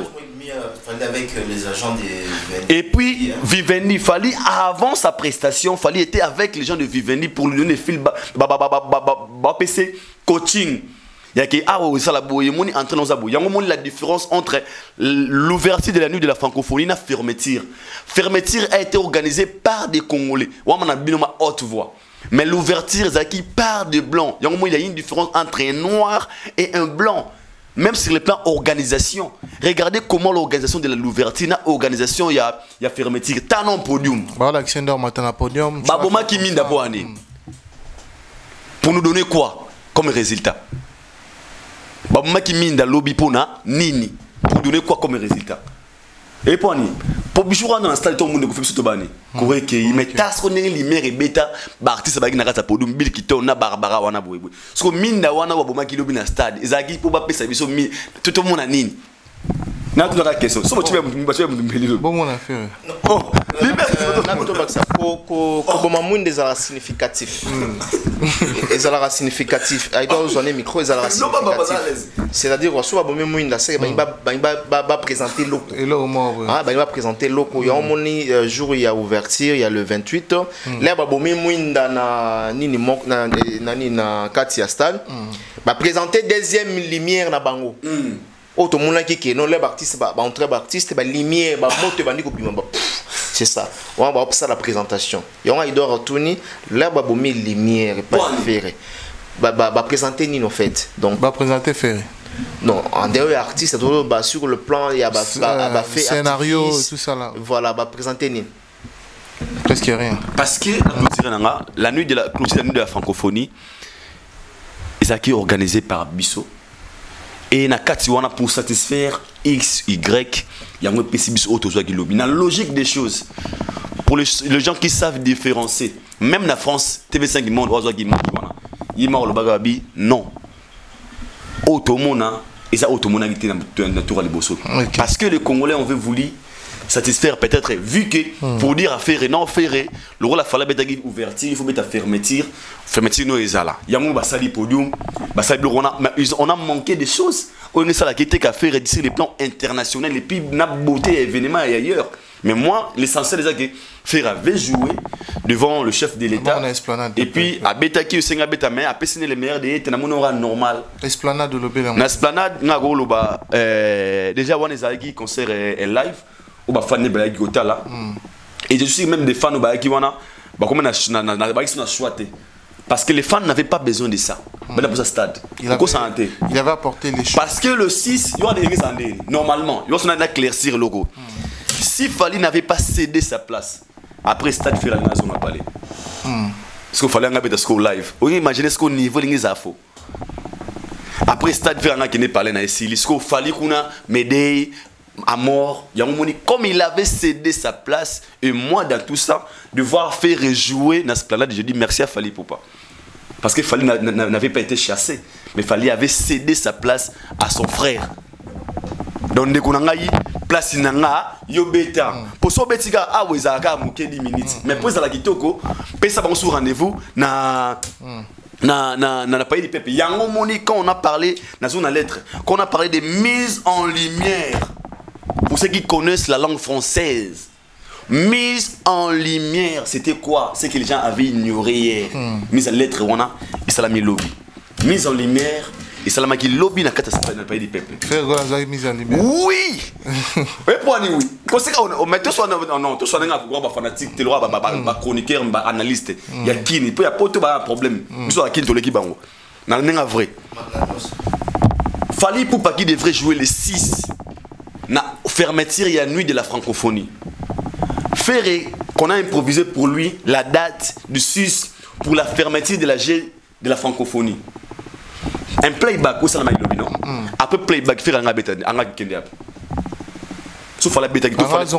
Avec les agents des et puis Vivendi, fallait avant sa prestation, fallait être avec les gens de Vivendi pour lui donner fil PC coaching. Il y a que ça la bouille moni entre nos abou. Il y a la différence entre l'ouverture de la nuit de la francophonie et la fermeture. Fermeture a été organisée par des Congolais. On a binoma haute voix. Mais l'ouverture c'est qui par des blancs. Il y a une différence entre un noir et un blanc. Même sur le plan organisation, regardez comment l'organisation de l'ouverture, l'organisation, il y a fermeture, t'as un podium. Voilà, Alexander Matana podium. Baboma qui mine d'abord année. Pour nous donner quoi comme résultat? Baboma qui mine dans lobby pour nini. Pour donner quoi comme résultat? Et pour nous, pour bichouran dans l'install tout le monde fait sur tobani. Correct, mais tas qu'on est lumière et bêta, artiste bagi na kata podium bil qui tourne na Barbara wana boy. Parce que mine da wana baboma qui lobby na stade, ezagi pour pas payer ça mi tout le monde a nini. Na tu la question. So tu vas me bon mon affaire. Oh, na to baksa ko boma moun des ala significatif. Ezala significatif. Ai doit zoner micro ezala significatif. C'est-à-dire soit bomé moun da c'est ba présenter loco. Et là au moins ah ba va présenter loco. Il y a moni jour il y a ouverture, il y a le 28. Là ba bomé moun da na nini mok na na Katia stade. Ba présenter deuxième lumière na bango. Auto monde qui non les artistes ba entrer artiste ba lumière ba moto ba ndiko bima ba c'est ça on va ça la présentation et on il doit retourner là ba bomé lumière pas faire ba présenter ni en fait donc ba présenter faire non en dehors artiste ba sur le plan il y a ba fait scénario tout ça là voilà ba présenter ni presque rien parce que la nuit de la francophonie est organisée par Bisso. Et na kati wana pour satisfaire X, Y, il y a un pessimiste auto qui lobby. La logique des choses, pour les gens qui savent différencier, même la France, TV5 qui monte, il m'a le bagabi, non. Automona, et ça automona qui était dans le tour à l'Ebosso. Parce que les Congolais ont voulu satisfaire peut-être, vu que pour dire à faire et non faire, le rôle a fallu mettre ouverture, il faut mettre à fermeture nous est là. Il y a un basali podium, on a manqué des choses. On est ça la qui était qu'à faire d'ici les plans internationaux et puis n'a beauté événements et ailleurs. Mais moi, l'essentiel c'est que faire avait joué devant le chef de l'État. Et puis à Betaki, au à Beta mais à Pessine les meilleurs des états normal. Esplanade de l'Obéla. L'esplanade n'a goloba déjà on est à concert live. Ou bah fan de Baïki là et je suis même des fans de Baïki wana bah comme na Baïki na choité parce que les fans n'avaient pas besoin de ça mais pour ça stade il avait apporté les choses parce que le 6 il y a des années normalement il y a un éclaircir le logo si Fally n'avait pas cédé sa place après stade faire la zone à parler parce qu'il fallait un peu live vous imaginez ce qu'on niveau les infos après stade faire un qui n'est pas là na Sili ce qu'il fallait qu'on a m'aider à mort, comme il avait cédé sa place, et moi dans tout ça, devoir faire rejouer dans ce plan-là, je dis merci à Fally Poupa. Parce que Fally n'avait pas été chassé, mais Fally avait cédé sa place à son frère. Donc, dès qu'on a eu place, il y a Yobeta. Pour ce Betika, ah oui, ça a 10 minutes. Mais pour ça, la Kitoko, ça va sur rendez-vous, na pays du peuple. Yango Moni, quand on a parlé, dans une lettre, quand on a parlé de mise en lumière. Pour ceux qui connaissent la langue française, mise en lumière, c'était quoi? C'est que les gens avaient ignoré hier. Mise en lettre, on a, et ça l'a mis lobby. Mise en lumière, et ça l'a mis lobby dans le pays du peuple. Faire mise en lumière. Oui! Oui, pour nous, oui. Parce qu'on met tout soit un fanatique, un chroniqueur, un analyste. Il y a qui? Il n'y a pas de problème. Il y a qui? Il y a qui? Vrai. Fally Poupa qui devrait jouer les 6. Na fermeture, il y a nuit de la francophonie. Ferré, qu'on a improvisé pour lui la date du 6 pour la fermeture de la francophonie. Un playback, où ça n'a pas eu non? Après playback, faire un bêta, un bêta. Sauf la bêta qui te fait.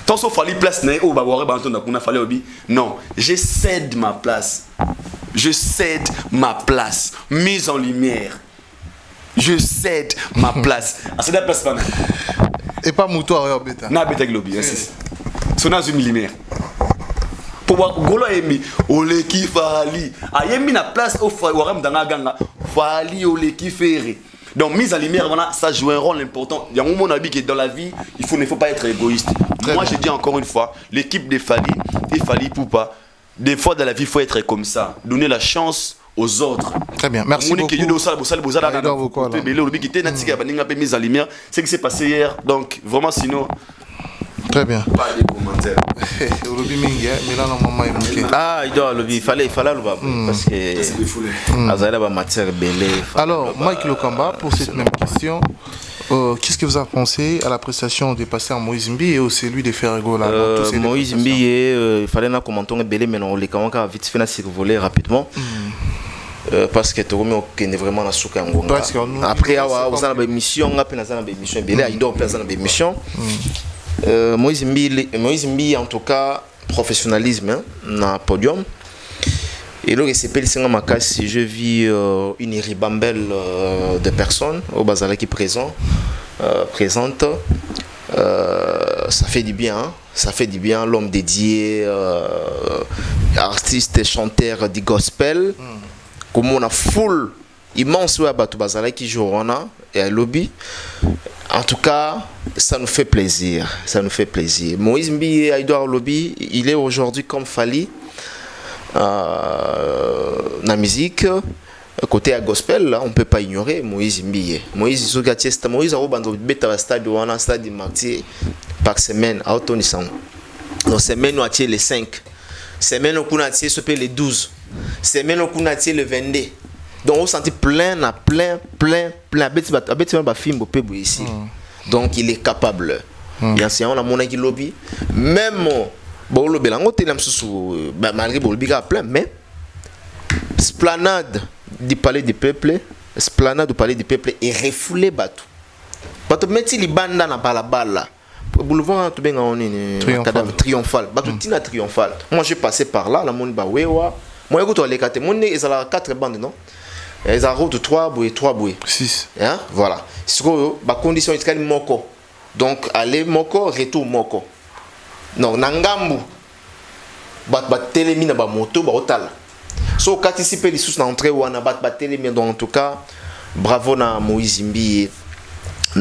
Tant sauf Fally place, oh, bah, on a fallu obi. Non, je cède ma place. Je cède ma place. Mise en lumière. Je cède ma place. Ah, c'est la place. Et pas Moutou à Beta. Na Beta Globi. son a une lumière pour voir golo emi ole ki fali ayemi na place au waram danga ganga fali ole ki ferré. Donc mise en lumière voilà, ça joue un rôle important. Il y a un moment on a dit que dans la vie il ne faut pas être égoïste. Moi je dis encore une fois, l'équipe de Fali et Fali Poupa, des fois dans la vie il faut être comme ça, donner la chance aux autres. Très bien, merci beaucoup. Mise en lumière, c'est ce qui s'est passé hier. Donc vraiment sinon. Très bien. Pas de commentaires. Ah, il fallait le parce que Azala va matière belé. Alors, Mike Lokamba, pour cette même question, qu'est-ce que vous avez pensé à la prestation de pasteur Moïse Mbi et au celui de Ferrego là? Moïse Mbi, il fallait commenter belé, mais on les commentaires vite fait survoler rapidement. Parce que tu es vraiment dans le après, vous avez une émission, vous avez une émission, il émission. Moïse Mbi, en tout cas, professionnalisme dans le podium. Et là, je vis une ribambelle de personnes au bazar qui présente. Ça fait du bien, hein? Ça fait du bien. L'homme dédié, artiste et chanteur du gospel. Comme on a foule immense à Batou Bazala qui joue et à lobby. En tout cas, ça nous fait plaisir. Ça nous fait plaisir. Moïse Mbi et Aïdouard Lobby, il est aujourd'hui comme Fali dans la musique. Côté à gospel, là, on ne peut pas ignorer Moïse Mbi. Moïse a un stade martyr par semaine à Autonissan. Donc, semaine, on a tiré les 5. Semaine, on a tiré les 12. Semaine, on a tiré le 22. Donc on sentit plein. Donc il est capable. Bien sûr, on a mon qui lobby. Même bon lobby là, malgré le lobby plein, mais esplanade du palais du peuple, est refoulé bateau. Bateau metti li banda na balabala. Boulevard tout bien on est triomphal. Bateau tina triomphal. Moi j'ai passé par là, la monde ba wewa. Moi écoute les quatre, mon ils ont 4 bandes non. Ils ont route 3 bouées, 6. Hein? Voilà. C'est la condition est moko. Donc aller moko, retour moko. Non, nangambu. Bat télémi na ba moto ba hotel. So participer les sous na entrée ou na bat télémi donc en tout cas bravo na Moïse Mbi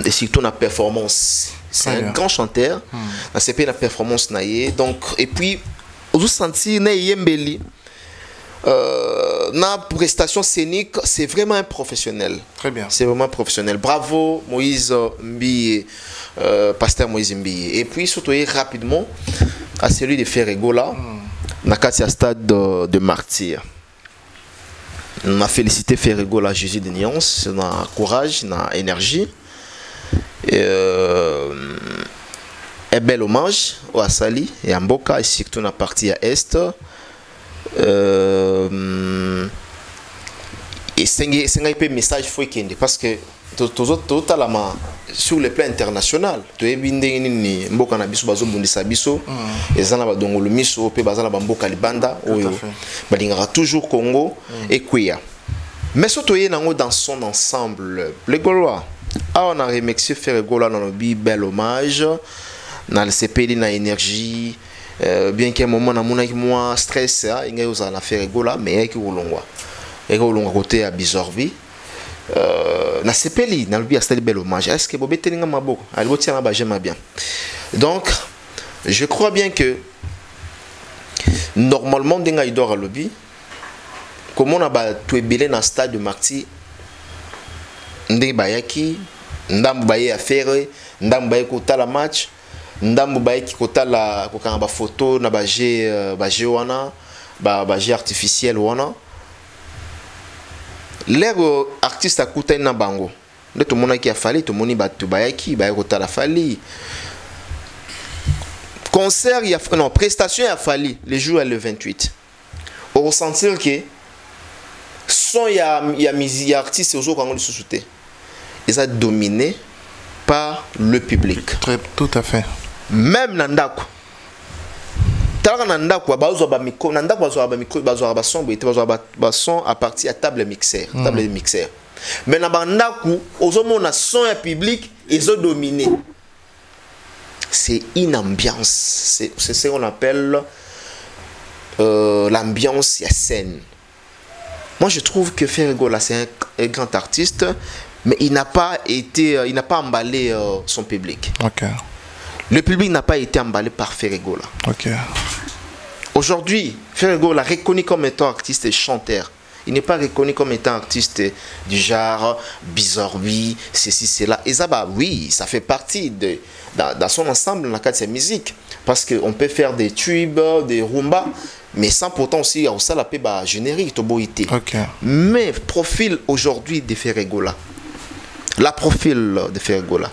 et surtout na performance. C'est un grand chanteur. Na CP na performance na yé. Donc et puis vous senti na yembeli. Na prestation scénique, c'est vraiment un professionnel. Très bien. C'est vraiment professionnel. Bravo Moïse Mbi, pasteur Moïse Mbi. Et puis surtout rapidement à celui de Ferregola, na katia stade de martyr. On a félicité Ferregola Jésus de Nyons, na courage, na énergie. Un bel hommage au Sali et à Mboka et surtout na partie à Est. Et c'est un message faut qu'il parce que totalement sur le plan international tu es bindé mboka na biso bazo bundisa biso ezana ba dongolo miso pe bazana ba mboka libanda oyo balingaka toujours Congo et Kouya mais surtout y nango dans son ensemble les Gaulois on a remixé faire Gaulois dans le bel hommage dans le CPD na énergie. Bien qu'à un moment na mona moi stress il y a aux affaires gola mais qui rolongwa et rolongwa côté à Bizorvi na sepeli na lobby à bel hommage est-ce que bobé telinga maboko albo tia na ba j'aime bien donc je crois bien que normalement denga idor à lobby comme on a ba tout belé na stade de martyr ndé bayaki ndambu baye affaire ndambu baye ko tala match ndambu baiki kotala kokanga ba photo na ba G wana ba G artificiel wana l'air artiste akuta na bango nde to mona ki afali to moni batu bayaki ba kotala fali concert il y a non prestation ya fali le jour le 28 au ressentir que son ya musique artiste aux autres de société ils a dominé par le public tout à fait. Même Nandako. Tala Nandako, bazo ba micro, Nandako bazo ba micro, bazo ba son, bazo son à partir à table mixeur, table de mixeur. Mais na Nandako, ozomo na son et public, ils ont dominé. c'est une ambiance. C'est ce qu'on appelle l'ambiance y a scène. Moi, je trouve que Ferregola, c'est un grand artiste, mais il n'a pas emballé son public. Ok. Le public n'a pas été emballé par Ferregola. Ok. Aujourd'hui, Ferregola reconnu comme étant artiste et chanteur. Il n'est pas reconnu comme étant artiste du genre Bizorbi, ceci, cela. Et ça, bah oui, ça fait partie dans son ensemble, dans le cadre de sa musique. Parce qu'on peut faire des tubes, des rumba, mais sans pourtant aussi, on sait la paix générique, toboïté. Ok. Mais profil aujourd'hui de Ferregola, le profil de Ferregola,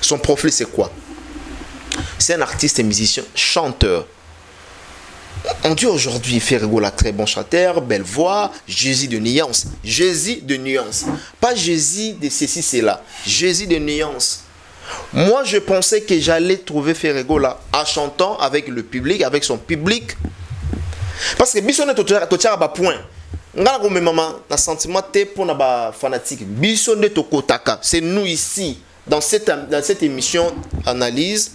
son profil c'est quoi? C'est un artiste et musicien, chanteur. On dit aujourd'hui Ferregola, très bon chanteur, belle voix, Jésus de nuance. Jésus de nuance. Pas Jésus de ceci, cela. Jésus de nuance. Moi, je pensais que j'allais trouver Ferregola en chantant avec le public, avec son public. Parce que Bissonne est au point. C'est nous ici, dans cette émission analyse,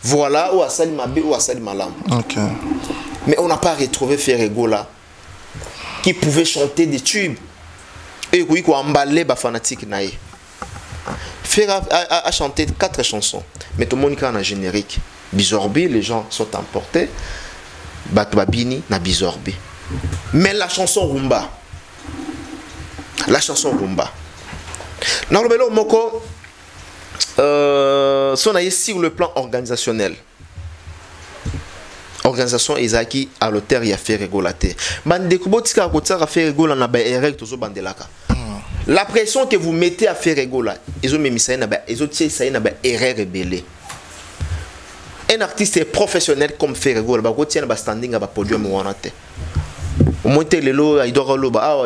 voilà où Asali Mabé ou Asali Malam. Ok. Mais on n'a pas retrouvé Ferregola qui pouvait chanter des tubes et qui a emballé les fanatiques. Ferregola a chanté 4 chansons, mais tout le monde a un générique. Bizorbi, les gens sont emportés. Batbabini na Bizorbi. Mais la chanson rumba. Dans le vélo moko, sur le plan organisationnel. Organisation Ezaki à l'auteur il a fait régolater. La pression que vous mettez à faire régola, un artiste professionnel comme Ferregola, standing à podium ou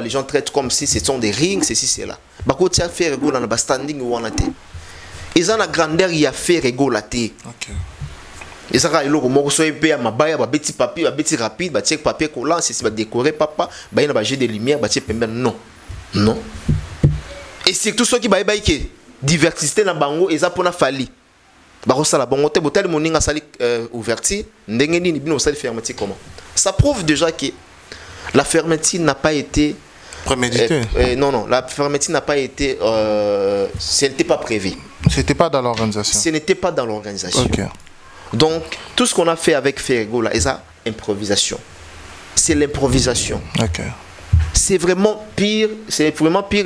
les gens traitent comme si ce sont des rings, ceci, cela. Ferregola na standing ou ils ont la grandeur, il y a Ferregola. Ils ont un petit papier, un petit rapide, un papier collant, c'est décorer papa, il y a des lumières, non. Non. Et c'est tout ce qui va être diversité dans bango et ça pour na fali. Ça prouve déjà que la fermeture n'a pas été prémédité. Non, la fermeture n'a pas été. Ce n'était pas prévu. C'était pas dans l'organisation. Ce n'était pas dans l'organisation. Ok. Donc, tout ce qu'on a fait avec Ferregola, c'est ça, improvisation. C'est l'improvisation. Ok. C'est vraiment pire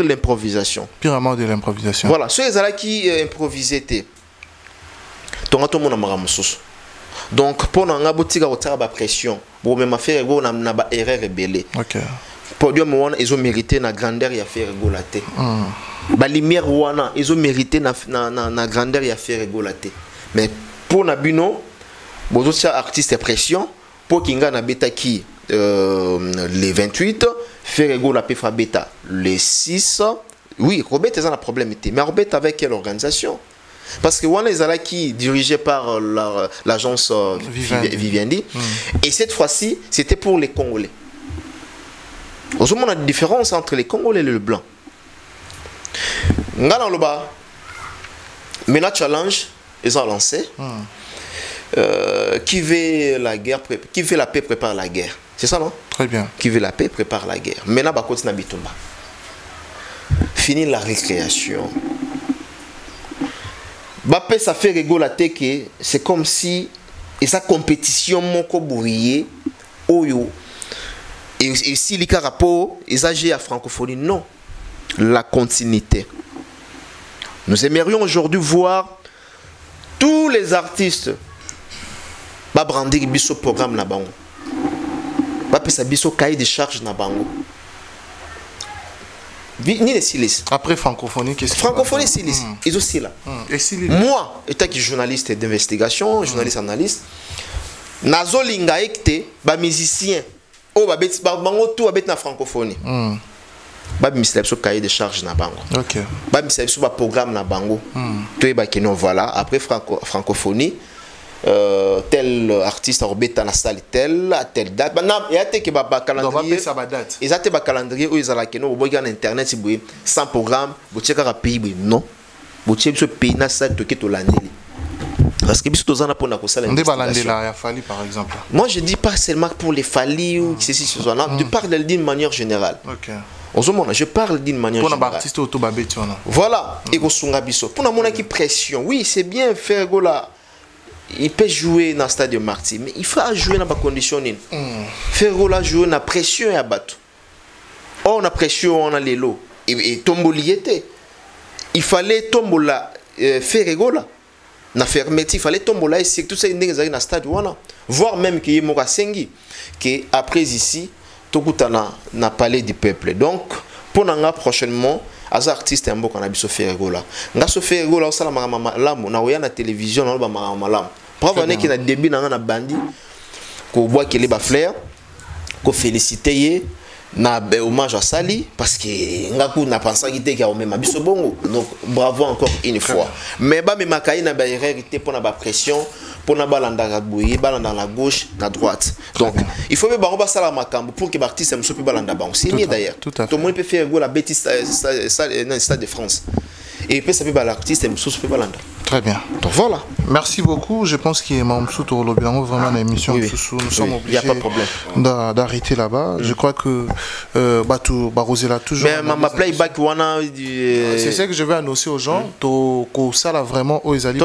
l'improvisation. Purement de l'improvisation. Voilà, ceux qui improvisaient, donc pour nous avoir pression, pour même faire une erreur rebelle. Ok. Podium wana ils ont mérité na grandeur ya faire rigolater. Ba lumière wana ils ont mérité na grandeur ya faire rigolater. Mais pour Nabino, bozo artiste pression pour kinga na beta qui les 28 faire rigola pe fa beta les 6. Oui, Robert est un problème mais Robert avec quelle organisation? Parce que Wana Ezala qui dirigé par l'agence Vivendi et cette fois-ci c'était pour les Congolais. Aujourd'hui, on a une différence entre les Congolais et le blanc. Ngana Loba, Mena Challenge, ils ont lancé. Qui veut la guerre, qui veut la paix prépare la guerre. C'est ça, non? Très bien. Qui veut la paix prépare la guerre. Mena Bakoti Nabitumba. Fini la récréation. Bapé, ça fait rigolater que c'est comme si et sa compétition moko bourrier oyo. Et si les carapaud, ils agissent à francophonie, non. La continuité. Nous aimerions aujourd'hui voir tous les artistes brandir biso programme na bango. Bapesa biso cahier de charge na bango. Ni les silices. Après francophonie, qu'est-ce que francophonie silice. Ils aussi là. Moi, étant journaliste d'investigation, journaliste analyste, nazo linga ekte ba musicien. Oh, bah, bango tout abet na francophonie. Bah, misle so cahier de charge na bango. Ok. Bah, misle so ba programme na bango. Tout est bah que non voilà. Après francophonie, tel artiste orbeta na salle tel à telle date. Bah, il y a que bah calendrier. Ils ont ba calendrier où ils ont la que non. Vous voyez en internet si vous sans programme, vous checkez à pays non. botie biso pays na sa toke to landeli parce que biso tozana pona ko sala Balandela ya Fali par exemple. Moi je dis pas seulement pour les Fali ou ceci cela, non, je parle d'une manière générale. OK. Je parle d'une manière pour générale. Artiste auto babeti on. Voilà, et ko sunga biso. Pour na mona qui pression. Oui, c'est bien faire gola. Il peut jouer dans le stade de Marty, mais il faut jouer dans les conditions. Faire gola jouer dans la pression et abattre. On a pression, on a les lots. Et tomboli était. Il fallait tombola faire gola. Na fermeté, il fallait tombola et c'est tout ça dans le stade wana. Voir même qu'il y a Mora Sengi que après ici tokutana na palais du peuple. Donc pour nanga prochainement as artiste un boko na biso faire gola. Nga so faire gola osala malamu na oya na télévision na ba malamu. Preuve ane ki na début na bandi ko bois que les ba fleur ko féliciter ye na hommage à Sali parce que ngaku na pensa ki te ki a même biso bongo. Donc bravo encore une fois. Mais ba me makai na ba erreur te pour na ba pression pour na balanda rabouye balanda la gauche na droite. Donc il faut ba ba sala makambo pour que l'artiste me soit plus balanda ba. C'est mieux d'ailleurs. Tout le monde peut faire go la bêtise dans le stade de France. Et puis ça peut ba l'artiste me soit plus balanda. Très bien. Donc voilà. Merci beaucoup. Je pense qu'il y a Mamsou Torolobiango vraiment une émission. Oui. Nous sommes obligés d'arrêter là-bas. Je crois que Batou Barosela toujours. Mais ma playback wana. C'est ça que je vais annoncer aux gens. Ça là vraiment aux Ezali.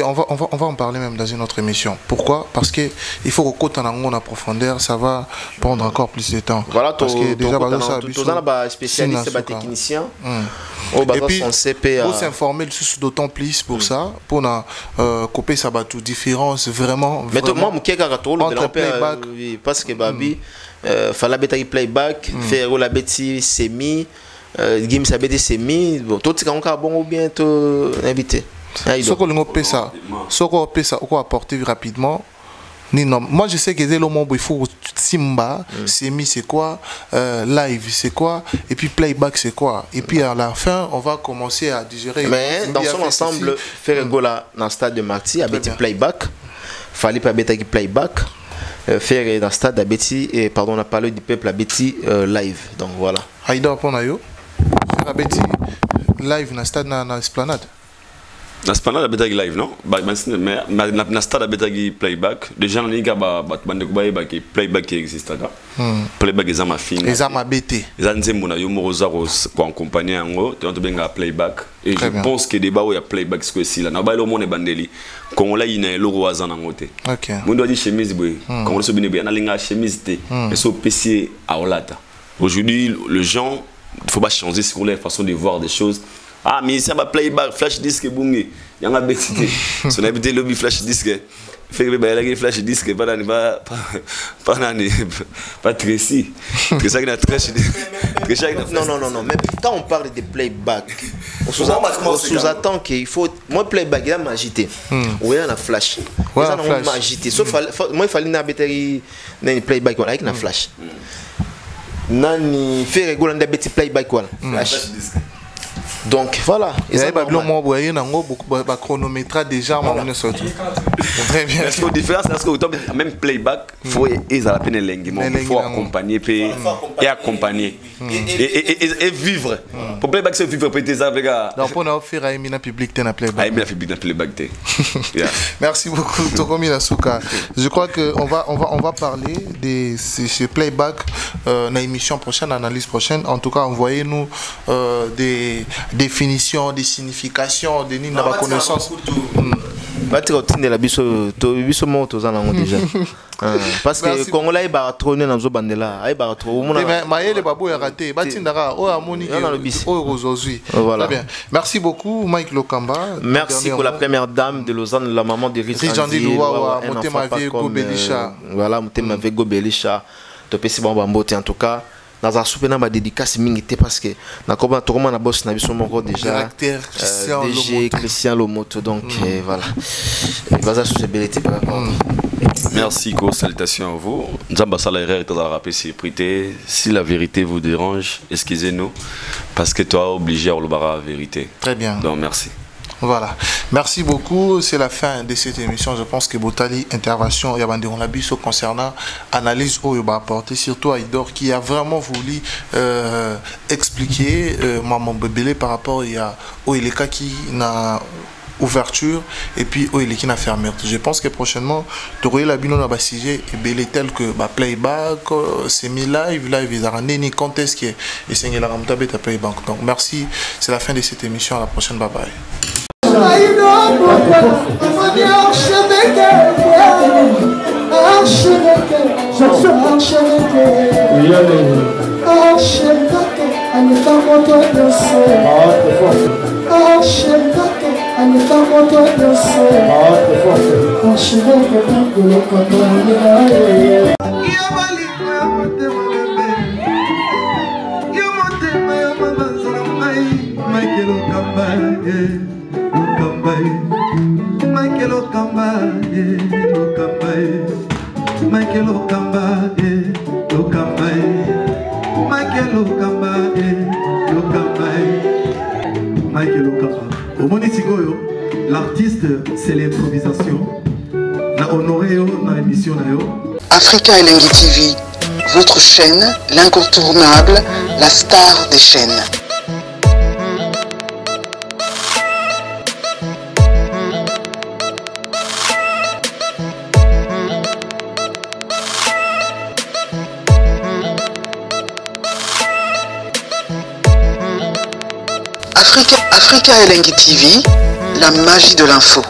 On va en parler même dans une autre émission. Pourquoi? Parce que il faut qu'on côté en profondeur, ça va prendre encore plus de temps. Voilà, parce que déjà tout un spécialiste, un technicien. Et puis, faut s'informer d'autant plus pour ça, pour couper ça tout différence vraiment. Mais moi, entre playback, parce que babi, fallait bêter playback, faire la bêtise semi, game ça bêtise semi, tout ce qu'on a bon ou bien tout invité. Ce qu'on peut ça, on peut apporter rapidement. Moi je sais que il faut Simba, semi c'est quoi, live c'est quoi, et puis playback c'est quoi. Et puis à la fin, on va commencer à digérer. Mais dans son ensemble, faire gola dans le stade de Marty, avec playback, fallait pas bêter playback, faire dans le stade d'Abeti, et pardon, on a parlé du peuple Abeti live. Donc voilà. Aïda Ponayo, faire Abeti live dans le stade dans l'esplanade. Na spana la betagi live non mais na stade la betagi playback déjà on a bande ko ki playback qui existe là playback ezama fin ezama bete ezanzembo na yo moroza ko accompagner yango to benga playback et je pense que débat où il y a playback ce que si là na ba lo mone bandeli kon la ina logo wazana ngote OK mundo di chemise boy kon so bine boy na linga chemise te et so PC a olata aujourd'hui les gens il faut pas changer sur les façons de voir des choses. Ah, mais ça va playback, flash disque, bungi. Il y a un bêtise. Si on a habité le flash disque, fait que il y a flash disque, pas Tracy. Que ça qui a trash. Non. Mais quand on parle de playback, on sous-attend qu'il faut. Moi, playback, il y a m'agiter. Oui, il y a un flash. Il y a un m'agiter. Sauf moi, il fallait une batterie, une playback, avec un flash. Nani fait rigoler un petit playback, flash. Donc voilà. Et ça va bien moi voyez nango ba chronométrage déjà mon sorti. Très bien. Est-ce que la différence c'est que même playback faut et ça la peine lenguement il faut accompagner et accompagner et vivre. Pour playback c'est vivre peut-être ça avec donc pour nous faire aimer na public na playback. Aimer na public na playback. Merci beaucoup Tokomi Nasuka. Je crois que on va parler de ce playback na émission prochaine, analyse prochaine. En tout cas, envoyez-nous des définitions, des significations, des lignes de connaissance. Parce que Congolais ba trôner dans zo bandela ay ba trop mona mais les babou raté batindara o amoni aujourd'hui. Très bien. Merci beaucoup Mike Lokamba. Merci pour la première dame de Lausanne, la maman de Rizandi Louawa, Motema Viego Belisha. Voilà, Motema Viego Belisha. To pesi bon bambote en tout cas. Dans un souper na dédicace mingité parce que na koba tokoma na boss na biso moko déjà DG Christian Lomoto donc voilà basa sociabilité par rapport. Merci Ko, salutations à vous. Nzamba sala erreur est à rappeler si la vérité vous dérange, excusez-nous parce que toi obligé à le bara la vérité. Très bien. Donc merci. Voilà. Merci beaucoup. C'est la fin de cette émission. Je pense que Botali, intervention, il y a un labisso concernant analyse où il va apporter, surtout à Idor qui a vraiment voulu expliquer Maman Bébélé par rapport au cas qui n'a ouverture et puis il est qui n'a fermeture. Je pense que prochainement tu auras la bino na sujet et belé tel que playback semi live ils ont ni contest qui est et la ramtabe ta playback. Donc merci, c'est la fin de cette émission, à la prochaine, bye bye. L'artiste, c'est l'improvisation. La honoré dans l'émission. Africa Elengi TV, votre chaîne, l'incontournable, la star des chaînes. Africa Elengi TV, la magie de l'info.